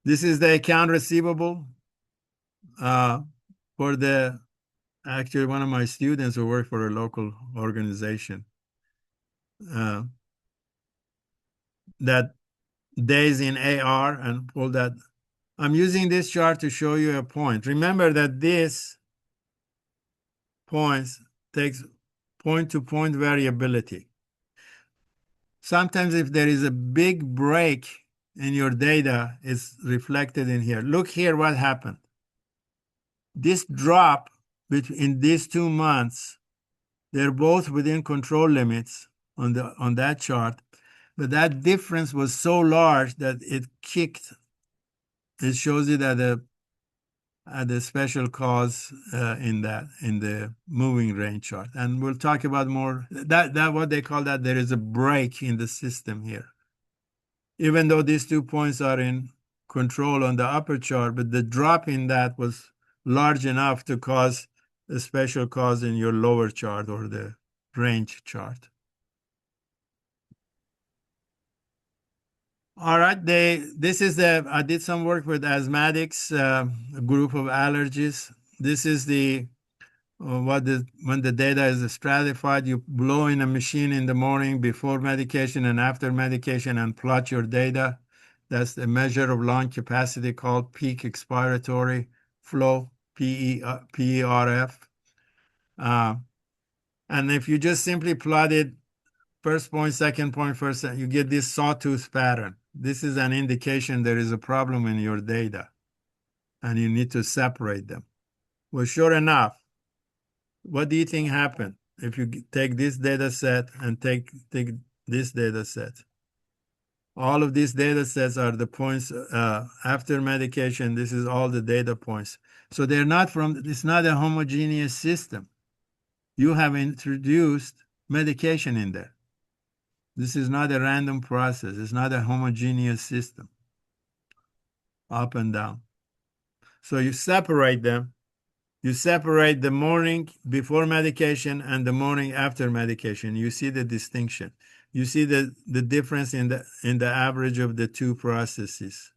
This is the account receivable for actually one of my students who work for a local organization. That days in AR and all that. I'm using this chart to show you a point. Remember that this points takes point-to-point variability. Sometimes if there is a big break in your data, it's reflected in here. Look here what happened. This drop in these 2 months, they're both within control limits on that chart, but that difference was so large that it shows it at the special cause in the moving range chart. And we'll talk about more that what they call that there is a break in the system here. Even though these 2 points are in control on the upper chart, but the drop in that was large enough to cause a special cause in your lower chart or the range chart. All right, I did some work with asthmatics, a group of allergies. This is when the data is stratified, you blow in a machine in the morning before medication and after medication and plot your data. That's the measure of lung capacity called peak expiratory flow, PERF. And if you just simply plot it, first point, second point, first, you get this sawtooth pattern. This is an indication there is a problem in your data, and you need to separate them. Well, sure enough, what do you think happened if you take this data set and take this data set? All of these data sets are the points after medication. This is all the data points. So it's not a homogeneous system. You have introduced medication in there. This is not a random process. It's not a homogeneous system, up and down. So you separate them. You separate the morning before medication and the morning after medication. You see the distinction. You see the difference in the average of the 2 processes.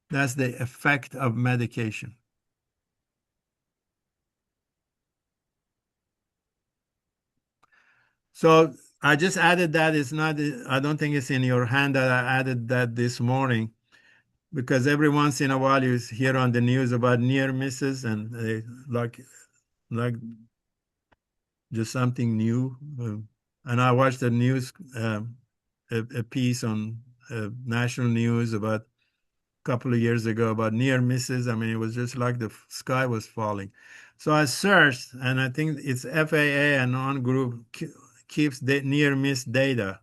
That's the effect of medication. So I just added that. I don't think it's in your hand that I added that this morning, because every once in a while you hear on the news about near misses, and they like just something new. And I watched the news, a piece on national news about a couple of years ago about near misses. I mean, it was just like the sky was falling. So I searched, and I think it's FAA and on group keeps the near miss data.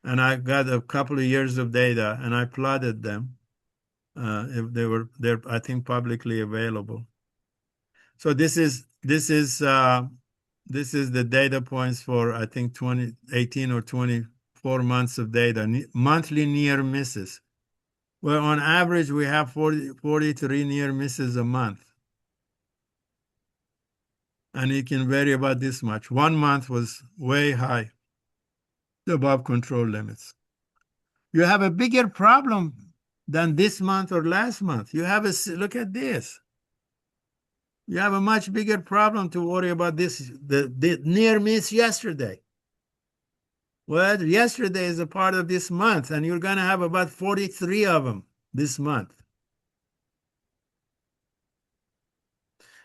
And I got a couple of years of data, and I plotted them. If they're I think publicly available. So this is the data points for I think 18 or 24 months of data, monthly near misses. Well, on average, we have 43 near misses a month. And it can vary about this much. 1 month was way high, above control limits. You have a bigger problem than this month or last month. Look at this. You have a much bigger problem to worry about the near miss yesterday. Well, yesterday is a part of this month, and you're going to have about 43 of them this month.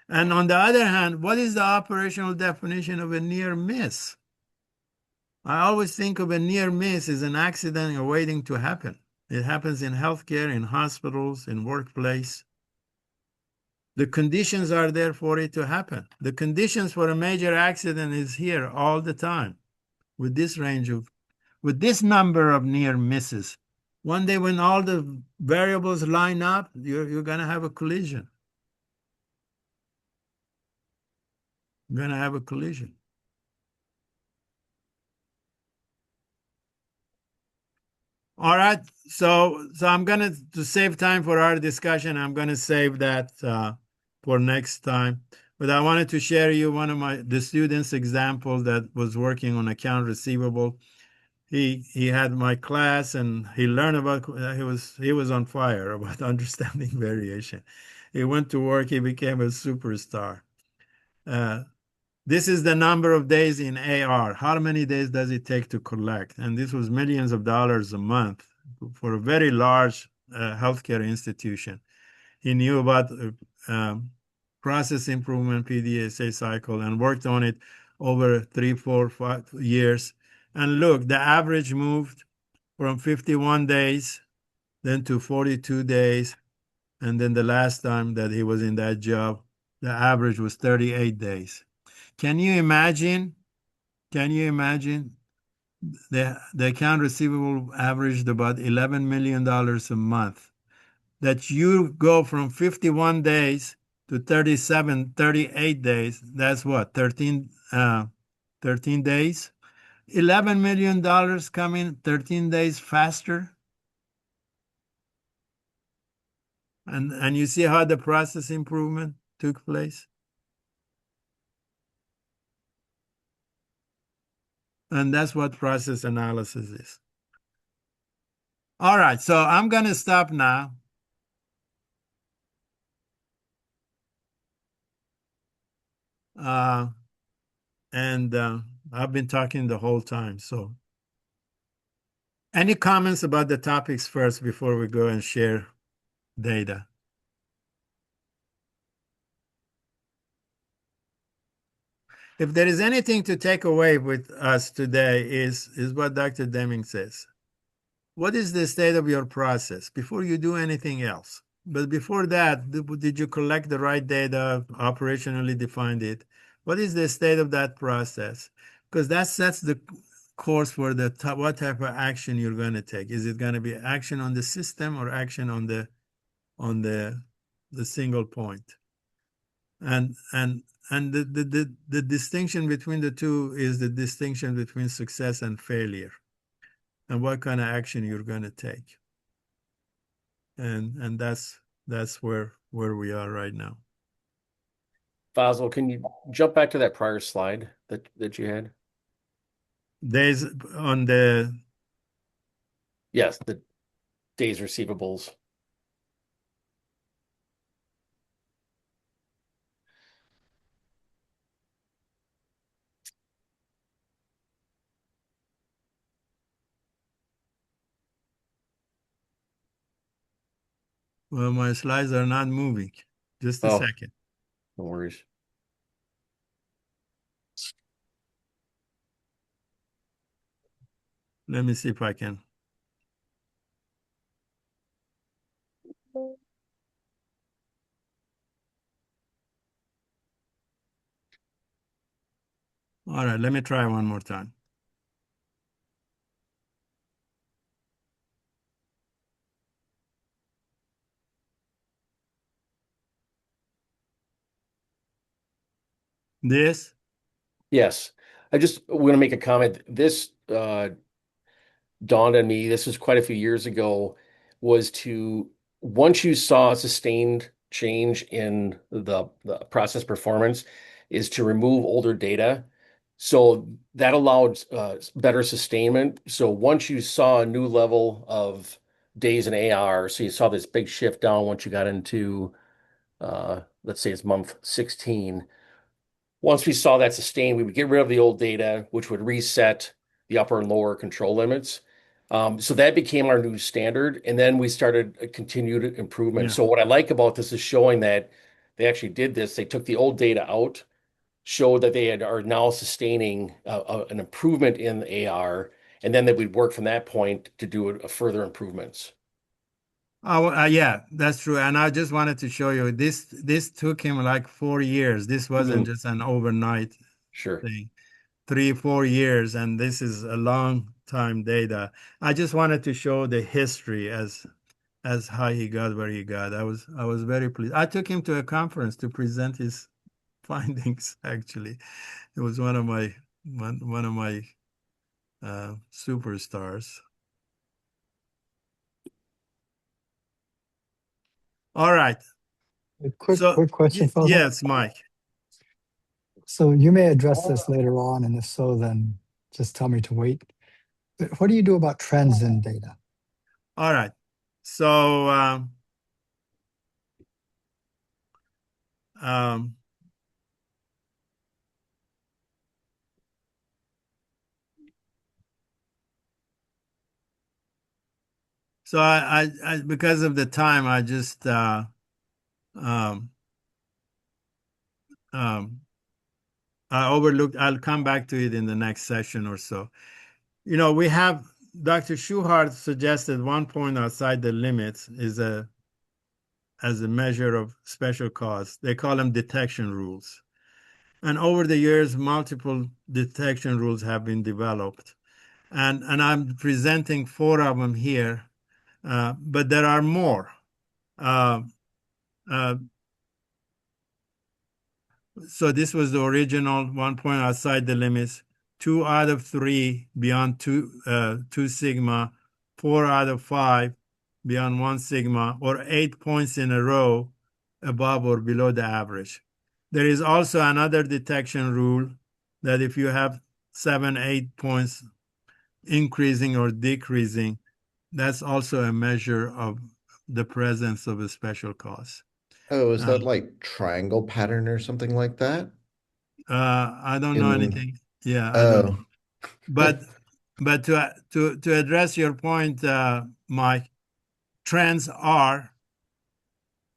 And on the other hand, what is the operational definition of a near miss? I always think of a near miss as an accident waiting to happen. It happens in healthcare, in hospitals, in workplace. The conditions are there for it to happen. The conditions for a major accident is here all the time with this number of near misses. One day when all the variables line up, you're going to have a collision. You're going to have a collision. All right. So I'm going to save time for our discussion. I'm going to save that for next time. But I wanted to share you one of the students' example that was working on account receivable. He had my class and he learned about he was on fire about understanding variation. He went to work, he became a superstar. This is the number of days in AR. How many days does it take to collect? And this was millions of dollars a month for a very large healthcare institution. He knew about process improvement PDSA cycle and worked on it over 3, 4, 5 years. And look, the average moved from 51 days, then to 42 days. And then the last time that he was in that job, the average was 38 days. Can you imagine? Can you imagine? The account receivable averaged about $11 million a month. That you go from 51 days to 38 days. That's what, 13 days? $11 million coming 13 days faster. And you see how the process improvement took place? And that's what process analysis is. All right, so I'm going to stop now. And I've been talking the whole time. So any comments about the topics first before we go and share data? If there is anything to take away with us today is what Dr. Deming says. What is the state of your process before you do anything else? But before that, did you collect the right data, operationally defined it? What is the state of that process? Because that sets the course for what type of action you're going to take. Is it going to be action on the system or action on the single point? And the distinction between the two is the distinction between success and failure, and what kind of action you're going to take. And that's where we are right now. Fazel, can you jump back to that prior slide that you had? Days on the Yes, the days receivables. Well, my slides are not moving. Just a Oh, second. no worries. Let me see if I can. All right, let me try one more time. This? Yes. I just want to make a comment. This dawned on me, this was quite a few years ago, was to once you saw a sustained change in the process performance, is to remove older data. So that allowed better sustainment. So once you saw a new level of days in AR, so you saw this big shift down once you got into let's say it's month 16. Once we saw that sustained, we would get rid of the old data, which would reset the upper and lower control limits. So that became our new standard. And then we started a continued improvement. Yeah. So what I like about this is showing that they actually did this. They took the old data out, showed that are now sustaining an improvement in the AR, and then that we'd work from that point to do further improvements. Oh, yeah, that's true. And I just wanted to show you this took him like 4 years. This wasn't just an overnight Sure. thing. 3, 4 years, and this is a long time data. I just wanted to show the history as how he got where he got. I was very pleased. I took him to a conference to present his findings. Actually, it was one of my superstars. All right. A quick question, Fazel. Yes, Mike. So you may address this later on, and if so, then just tell me to wait. But what do you do about trends in data? All right. So so I because of the time, I just um, I overlooked. I'll come back to it in the next session or so. We have Dr. Shewhart suggested 1 point outside the limits is as a measure of special cause. They call them detection rules. And over the years, multiple detection rules have been developed. And I'm presenting 4 of them here, but there are more. Uh, uh, So this was the original 1 point outside the limits, 2 out of 3 beyond 2 sigma, 4 out of 5 beyond 1 sigma, or 8 points in a row above or below the average. There is also another detection rule that if you have 7, 8 points increasing or decreasing, that's also a measure of the presence of a special cause. Oh, is that like triangle pattern or something like that? I don't know anything. Yeah, I don't know. Oh, But to address your point, Mike, trends are.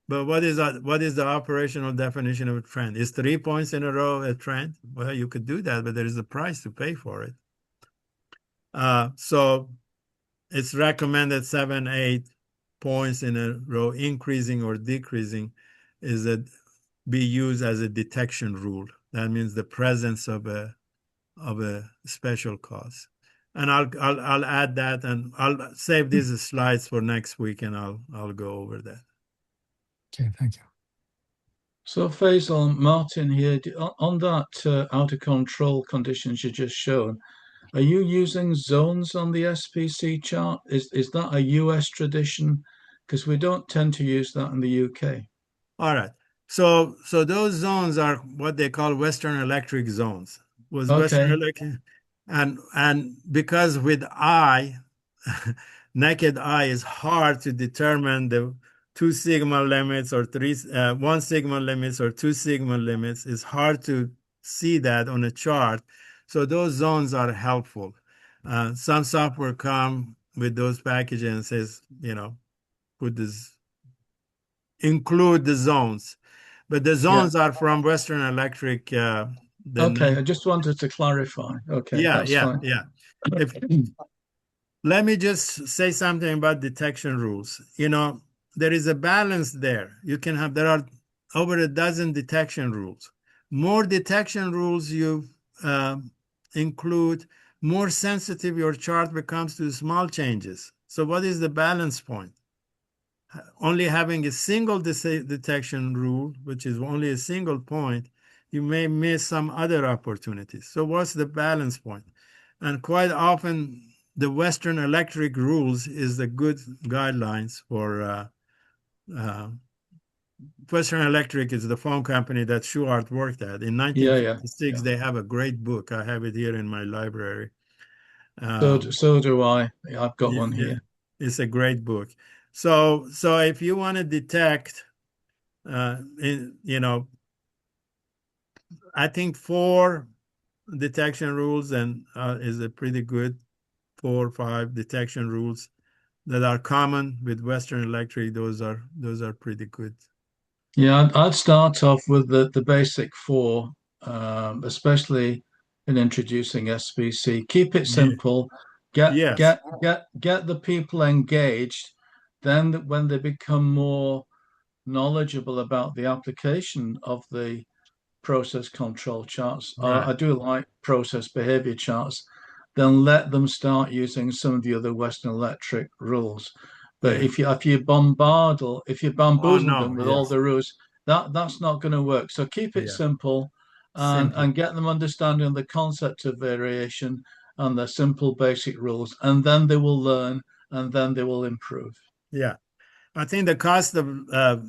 But what is the operational definition of a trend? Is 3 points in a row a trend? Well, you could do that, but there is a price to pay for it. So it's recommended 7, 8 points in a row, increasing or decreasing, be used as a detection rule. That means the presence of a special cause. And I'll add that, and I'll save these slides for next week, and I'll go over that. Okay, thank you. So Faisal, Martin here, on that out of control conditions you just shown, are you using zones on the SPC chart? Is that a US tradition? Because we don't tend to use that in the UK. All right. So those zones are what they call Western electric zones. Western electric, and because with naked eye is hard to determine the 2 sigma limits or 1 sigma limits or 2 sigma limits. It's hard to see that on a chart. So those zones are helpful. Some software come with those packages and says, include the zones. But the zones are from Western Electric. Okay, I just wanted to clarify. Okay, that's fine. Let me just say something about detection rules. There is a balance there. There are over a dozen detection rules. More detection rules you include, more sensitive your chart becomes to small changes. So what is the balance point? Only having a single detection rule, which is only a single point, you may miss some other opportunities. So what's the balance point? And quite often, the Western Electric rules is the good guidelines for Western Electric is the phone company that Shewhart worked at. In 1956, they have a great book. I have it here in my library. So do I. I've got one here. It's a great book. So if you want to detect, I think 4 detection rules and is a pretty good 4 or 5 detection rules that are common with Western Electric. Those are pretty good. Yeah, I'd start off with the basic 4, especially in introducing SPC. Keep it simple. Get the people engaged. Then when they become more knowledgeable about the application of the process control charts, I do like process behavior charts. then let them start using some of the other Western Electric rules. But Yeah. if you bombard or if you bamboozle them no, with all yes. the rules, that's not going to work. So keep it Yeah. simple Simple. and get them understanding the concept of variation and the simple basic rules, and then they will learn and then they will improve. Yeah. I think the cost of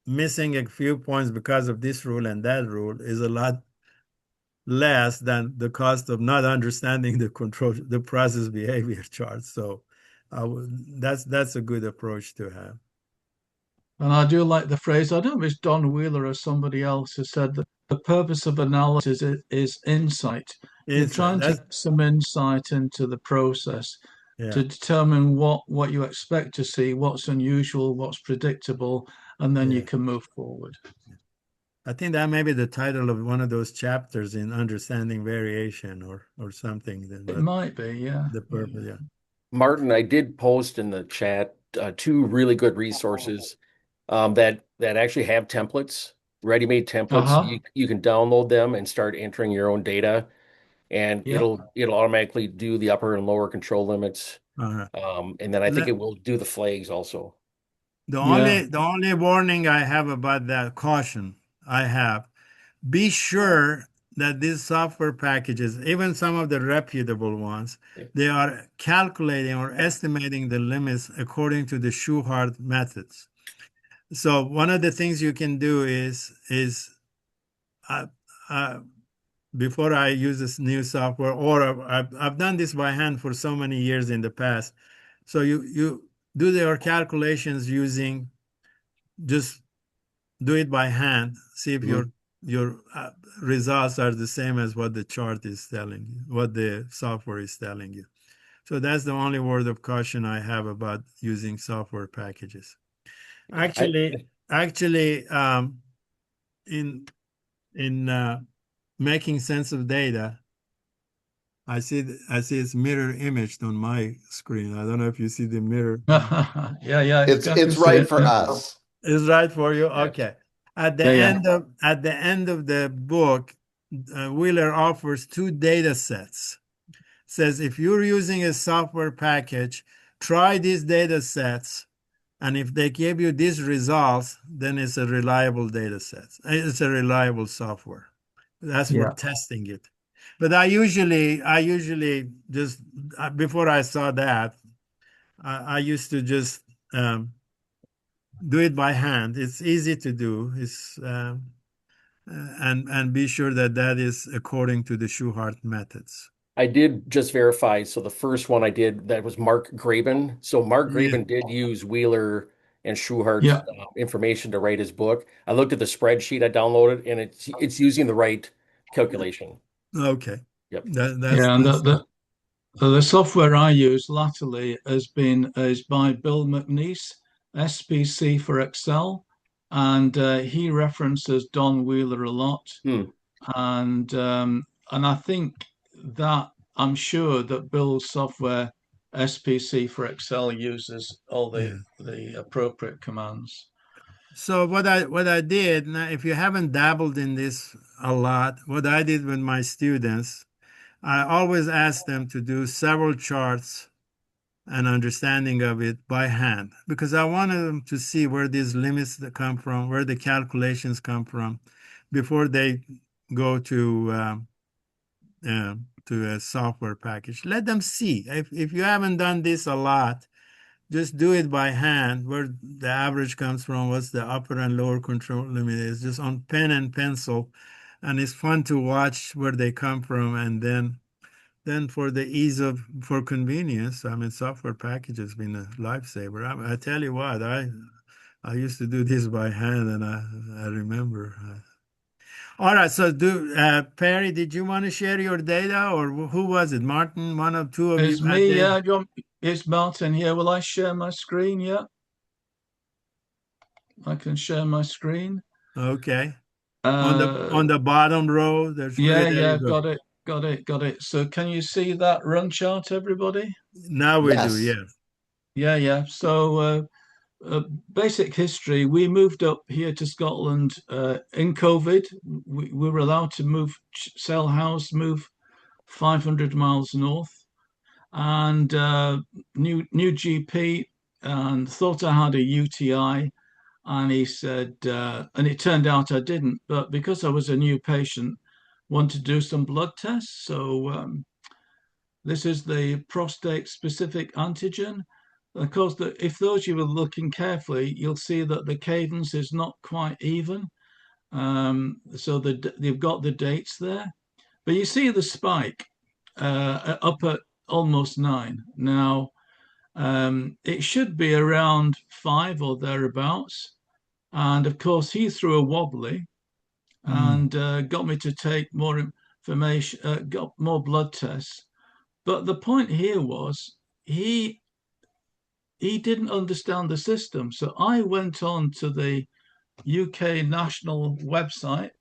missing a few points because of this rule and that rule is a lot less than the cost of not understanding the process behavior chart. So that's a good approach to have. And I do like the phrase, I don't know if it's Don Wheeler or somebody else who said that the purpose of analysis is insight. You're trying to That's get some insight into the process yeah. to determine what you expect to see, what's unusual, what's predictable, and then you Yeah. can move forward. I think that may be the title of one of those chapters in Understanding Variation or something. It might be, yeah. The purpose, yeah. Martin, I did post in the chat two really good resources that actually have templates, ready-made templates. Uh-huh. You can download them and start entering your own data, and Yeah. it'll automatically do the upper and lower control limits. Uh-huh. And then I think Let- it will do the flags also. Yeah. the only warning I have about that caution I have, be sure that these software packages, even some of the reputable ones, they are calculating or estimating the limits according to the Shewhart methods. So one of the things you can do is uh, uh, before I use this new software, or I've done this by hand for so many years in the past. So you do your calculations using, just do it by hand. See if your results are the same as what the chart is telling you, what the software is telling you. So that's the only word of caution I have about using software packages. Actually, in making sense of data, I see it's mirror imaged on my screen. I don't know if you see the mirror. Yeah. I can It's see right it. for us. Is right for you? Yeah. Okay. At the Yeah. end of the book, Wheeler offers two data sets. Says if you're using a software package, try these data sets, and if they give you these results, then it's a reliable data set. It's a reliable software. That's for Yeah. testing it. But I usually just before I saw that, I used to just do it by hand. It's easy to do. It's and be sure that that is according to the Shewhart methods. I did just verify. So the first one I did, that was Mark Graben. So Mark Yeah. Graben did use Wheeler and Shewhart's Yeah. information to write his book. I looked at the spreadsheet I downloaded, and it's using the right calculation. Okay. Yep. Yeah. And That's the software I use latterly is by Bill McNeice, SPC for Excel, and he references Don Wheeler a lot, Hmm. and I think that I'm sure that Bill's software SPC for Excel uses all yeah. the appropriate commands. So what I did, now if you haven't dabbled in this a lot, what I did with my students, I always ask them to do several charts and understanding of it by hand because I wanted them to see where these limits come from, where the calculations come from, before they go to a software package. Let them see. If you haven't done this a lot, just do it by hand, where the average comes from, what's the upper and lower control limit is, just on pen and pencil. And it's fun to watch where they come from. And then for convenience, I mean, software package has been a lifesaver. I tell you what, I used to do this by hand, and I remember. All right, so Perry, did you want to share your data, or who was it? Martin, one of two of you It's had me, this? yeah. It's Martin here. Will I share my screen? Yeah, I can share my screen. Okay. On Uh, the bottom row, there yeah, you go. got it. So can you see that run chart, everybody? Now we do, Yes. yes. Yeah. So basic history. We moved up here to Scotland in COVID. We were allowed to sell house, move 500 miles north. and new GP, and thought I had a UTI. And he said, and it turned out I didn't, but because I was a new patient, wanted to do some blood tests. So this is the prostate specific antigen. Of course, if those you were looking carefully, you'll see that the cadence is not quite even. So they've got the dates there, but you see the spike up at almost 9. Now, it should be around 5 or thereabouts. And of course, he threw a wobbly and got me to take more information, got more blood tests. But the point here was he didn't understand the system. So I went on to the UK national website,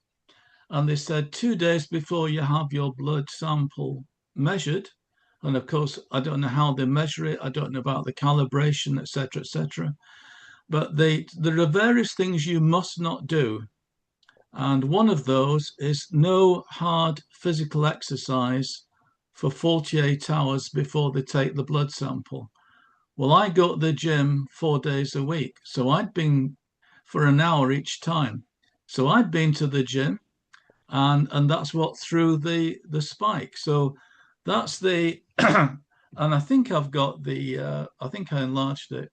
and they said 2 days before you have your blood sample measured. And of course, I don't know how they measure it. I don't know about the calibration, etc., etc. But there are various things you must not do. And one of those is no hard physical exercise for 48 hours before they take the blood sample. Well, I go to the gym 4 days a week. So I'd been for an hour each time. So I'd been to the gym, and that's what threw the spike. So that's the and I think I've got the I think I enlarged it.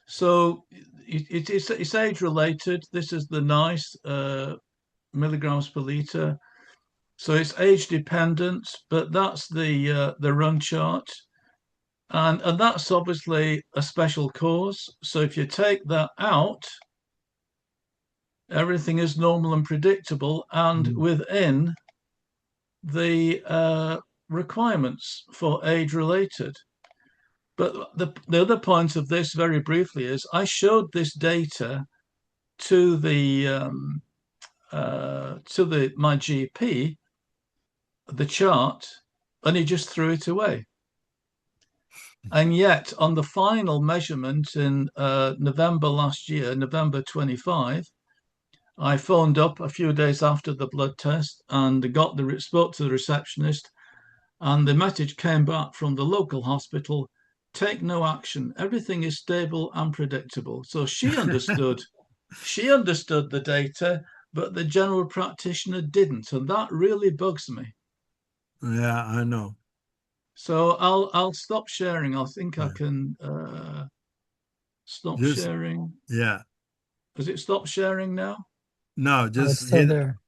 So it's age related. This is the nice milligrams per liter. So it's age dependent, but that's the run chart. And that's obviously a special cause. So if you take that out, everything is normal and predictable and within the requirements for age related. But the other point of this, very briefly, is I showed this data to my GP, the chart, and he just threw it away. And yet, on the final measurement in November last year, November 25, I phoned up a few days after the blood test and spoke to the receptionist, and the message came back from the local hospital: take no action. Everything is stable and predictable. So she understood. She understood the data, but the general practitioner didn't, and that really bugs me. Yeah, I know. So I'll stop sharing. I think I can stop sharing. Yeah. Has it stopped sharing now? No, just it's still hit. there.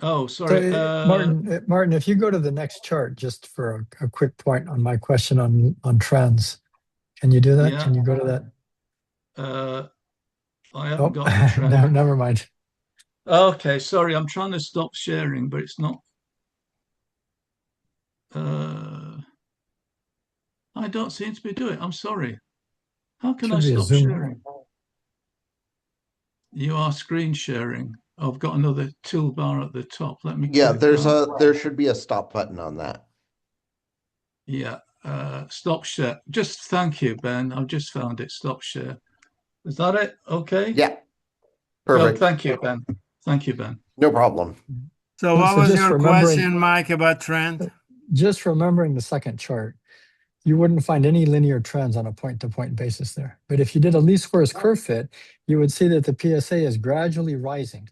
Oh, sorry. So, Martin, if you go to the next chart, just for a quick point on my question on trends, can you do that? Yeah. Can you go to that? I haven't got the trend. No, never mind. Okay, sorry. I'm trying to stop sharing, but it's not. I don't seem to be doing it. I'm sorry. How can I stop sharing? You are screen sharing. I've got another toolbar at the top. Let me. Yeah, there should be a stop button on that. Yeah. Stop share. Just thank you, Ben. I've just found it. Stop share. Is that it? Okay. Yeah. Perfect. Oh, thank you, Ben. Thank you, Ben. No problem. So what was your question, Mike, about trend? Just remembering the second chart, you wouldn't find any linear trends on a point-to-point basis there. But if you did a least squares curve fit, you would see that the PSA is gradually rising.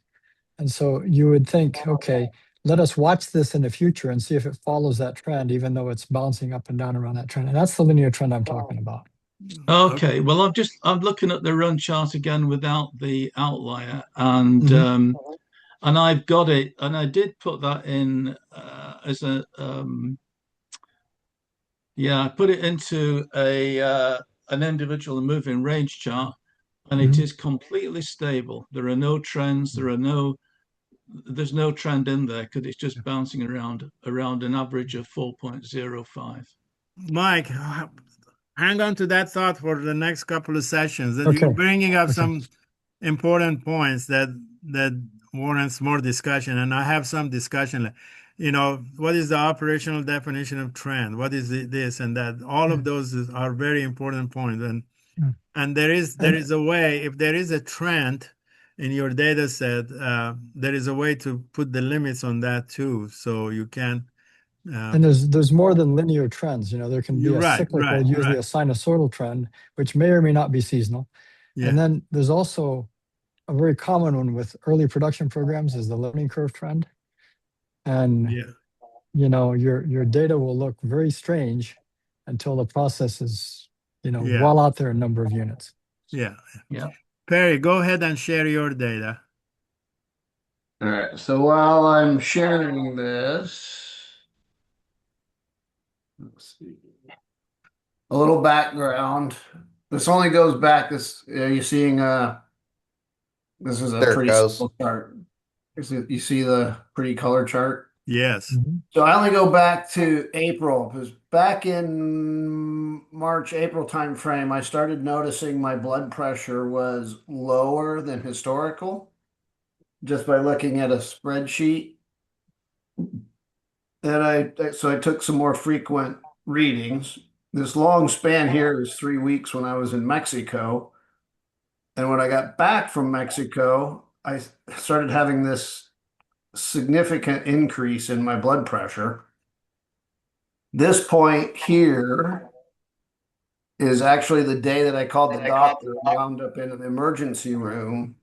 And so you would think, okay, let us watch this in the future and see if it follows that trend, even though it's bouncing up and down around that trend. And that's the linear trend I'm talking about. Okay. Well, I'm looking at the run chart again without the outlier, and and I've got it, and I did put that in as a I put it into an individual and moving range chart, and it is completely stable. There are no trends. There's no trend in there because it's just bouncing around an average of 4.05. Mike, hang on to that thought for the next couple of sessions. Okay. You're bringing up some important points that warrants more discussion, and I have some discussion. What is the operational definition of trend? What is this and that? All of those are very important points, and there is a way. If there is a trend in your data set, there is a way to put the limits on that too, so you can And there's more than linear trends. There can be You're a right, cyclical, usually a sinusoidal trend, which may or may not be seasonal. Yeah. And then there's also a very common one with early production programs is the learning curve trend. And Yeah. your data will look very strange until the process is, Yeah. well out there in number of units. Yeah. Yeah. Perry, go ahead and share your data. All right. So while I'm sharing this, let's see. A little background. This only goes back. You're seeing. This is a There it pretty goes. simple chart. You see the pretty color chart. Yes. So I only go back to April because back in March, April timeframe, I started noticing my blood pressure was lower than historical just by looking at a spreadsheet. And so I took some more frequent readings. This long span here is 3 weeks when I was in Mexico. And when I got back from Mexico, I started having this significant increase in my blood pressure. This point here is actually the day that I called the doctor and wound up in an emergency room.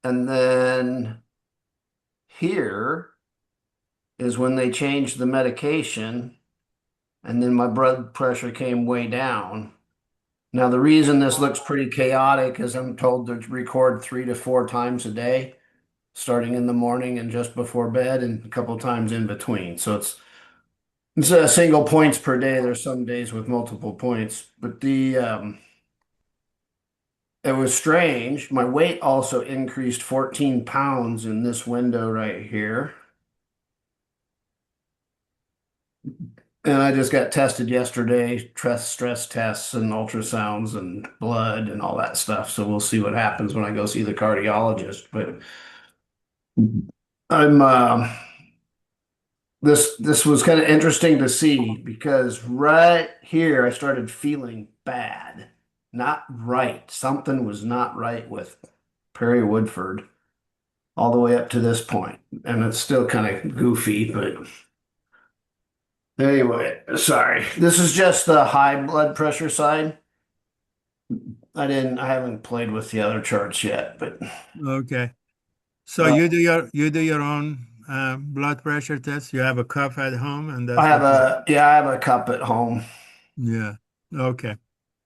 And then here is when they changed the medication, and then my blood pressure came way down. Now, the reason this looks pretty chaotic is I'm told to record 3 to 4 times a day, starting in the morning and just before bed, and a couple times in between. So it's instead of single points per day, there's some days with multiple points. But it was strange. My weight also increased 14 pounds in this window right here. And I just got tested yesterday, stress tests and ultrasounds and blood and all that stuff. So we'll see what happens when I go see the cardiologist. But I'm this was kind of interesting to see because right here I started feeling bad, not right. Something was not right with Perry Woodford all the way up to this point, and it's still kind of goofy, but anyway, sorry. This is just the high blood pressure side. I haven't played with the other charts yet, but Okay. So you do your own blood pressure test. You have a cuff at home, and that's I have what you- I have a cup at home. Yeah. Okay.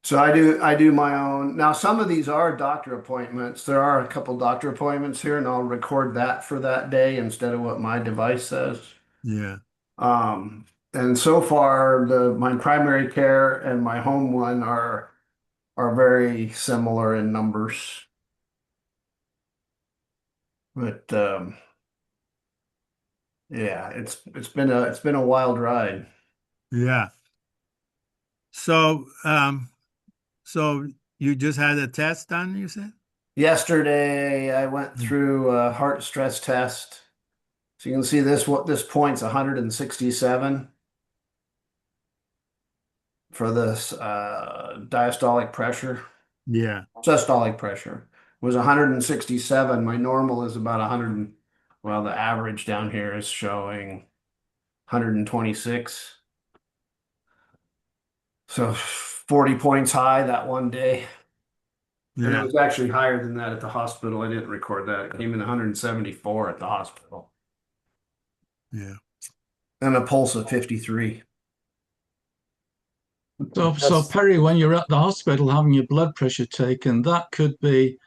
So I do my own. Now some of these are doctor appointments. There are a couple doctor appointments here, and I'll record that for that day instead of what my device says. Yeah. And so far my primary care and my home one are very similar in numbers. But yeah, it's been a wild ride. Yeah. So so you just had a test done, you said? Yesterday I went through a heart stress test. So you can see this point's 167 for this diastolic pressure. Yeah. Systolic pressure was 167. My normal is about 100. Well, the average down here is showing 126. So 40 points high that one day. And it Yeah. was actually higher than that at the hospital. I didn't record that. It came in 174 at the hospital. Yeah. And a pulse of 53. So Perry, when you're at the hospital having your blood pressure taken, that could be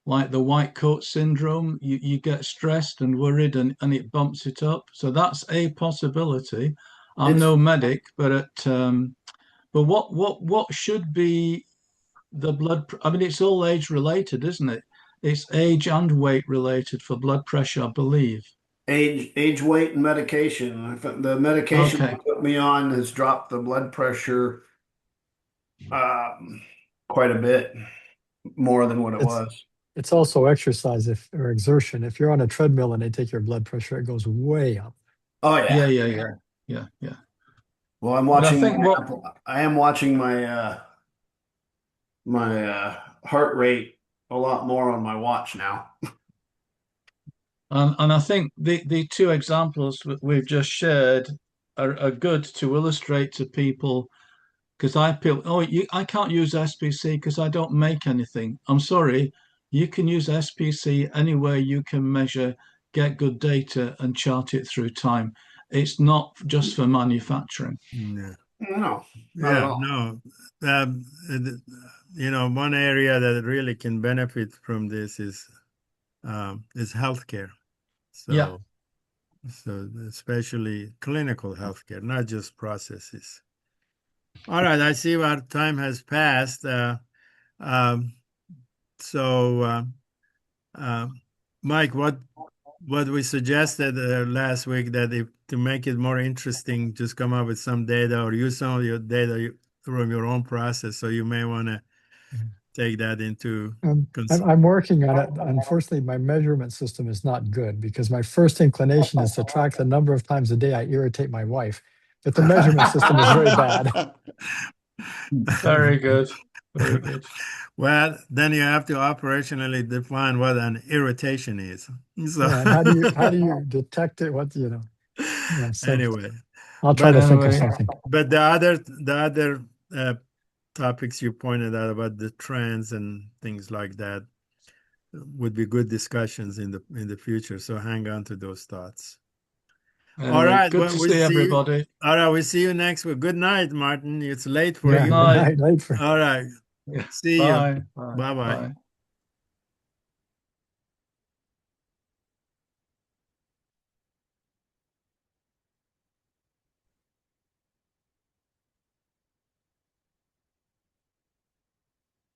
like the white coat syndrome. You get stressed and worried and it bumps it up. So that's a possibility. I'm It's no medic, but what should be the I mean, it's all age related, isn't it? It's age and weight related for blood pressure, I believe. age, weight, and medication. The medication Okay. they put me on has dropped the blood pressure quite a bit more than what it It's was. it's also exercise or exertion. If you're on a treadmill and they take your blood pressure, it goes way up. Oh Yeah, yeah. yeah. Well, I'm But I watching think what I am watching my heart rate a lot more on my watch now. And I think the two examples that we've just shared are good to illustrate to people because I feel, oh, I can't use SPC because I don't make anything. I'm sorry, you can use SPC anywhere you can measure, get good data, and chart it through time. It's not just for manufacturing. Yeah. No, not at Yeah, all. no. One area that really can benefit from this is healthcare. Yeah. So especially clinical healthcare, not just processes. All right, I see our time has passed. Um, so, uh, Mike, what we suggested last week that if to make it more interesting, just come up with some data or use some of your data from your own process. So you may want to take that into I'm working on it. Unfortunately, my measurement system is not good because my first inclination is to track the number of times a day I irritate my wife, but the measurement system is very bad. Very good. Very good. Well, then you have to operationally define what an irritation is. So Yeah, and how do you detect it? What Yeah, so anyway, I'll try but to think of Anyway, something. but the other topics you pointed out about the trends and things like that would be good discussions in the future. So hang on to those thoughts. All anyway, right. good Well, to we'll see see you. everybody. All right. We'll see you next week. Good night, Martin. It's late for Yeah, Good you. good night. night. Late for. All right. Yeah. See you. Bye. Bye. Bye bye. Bye.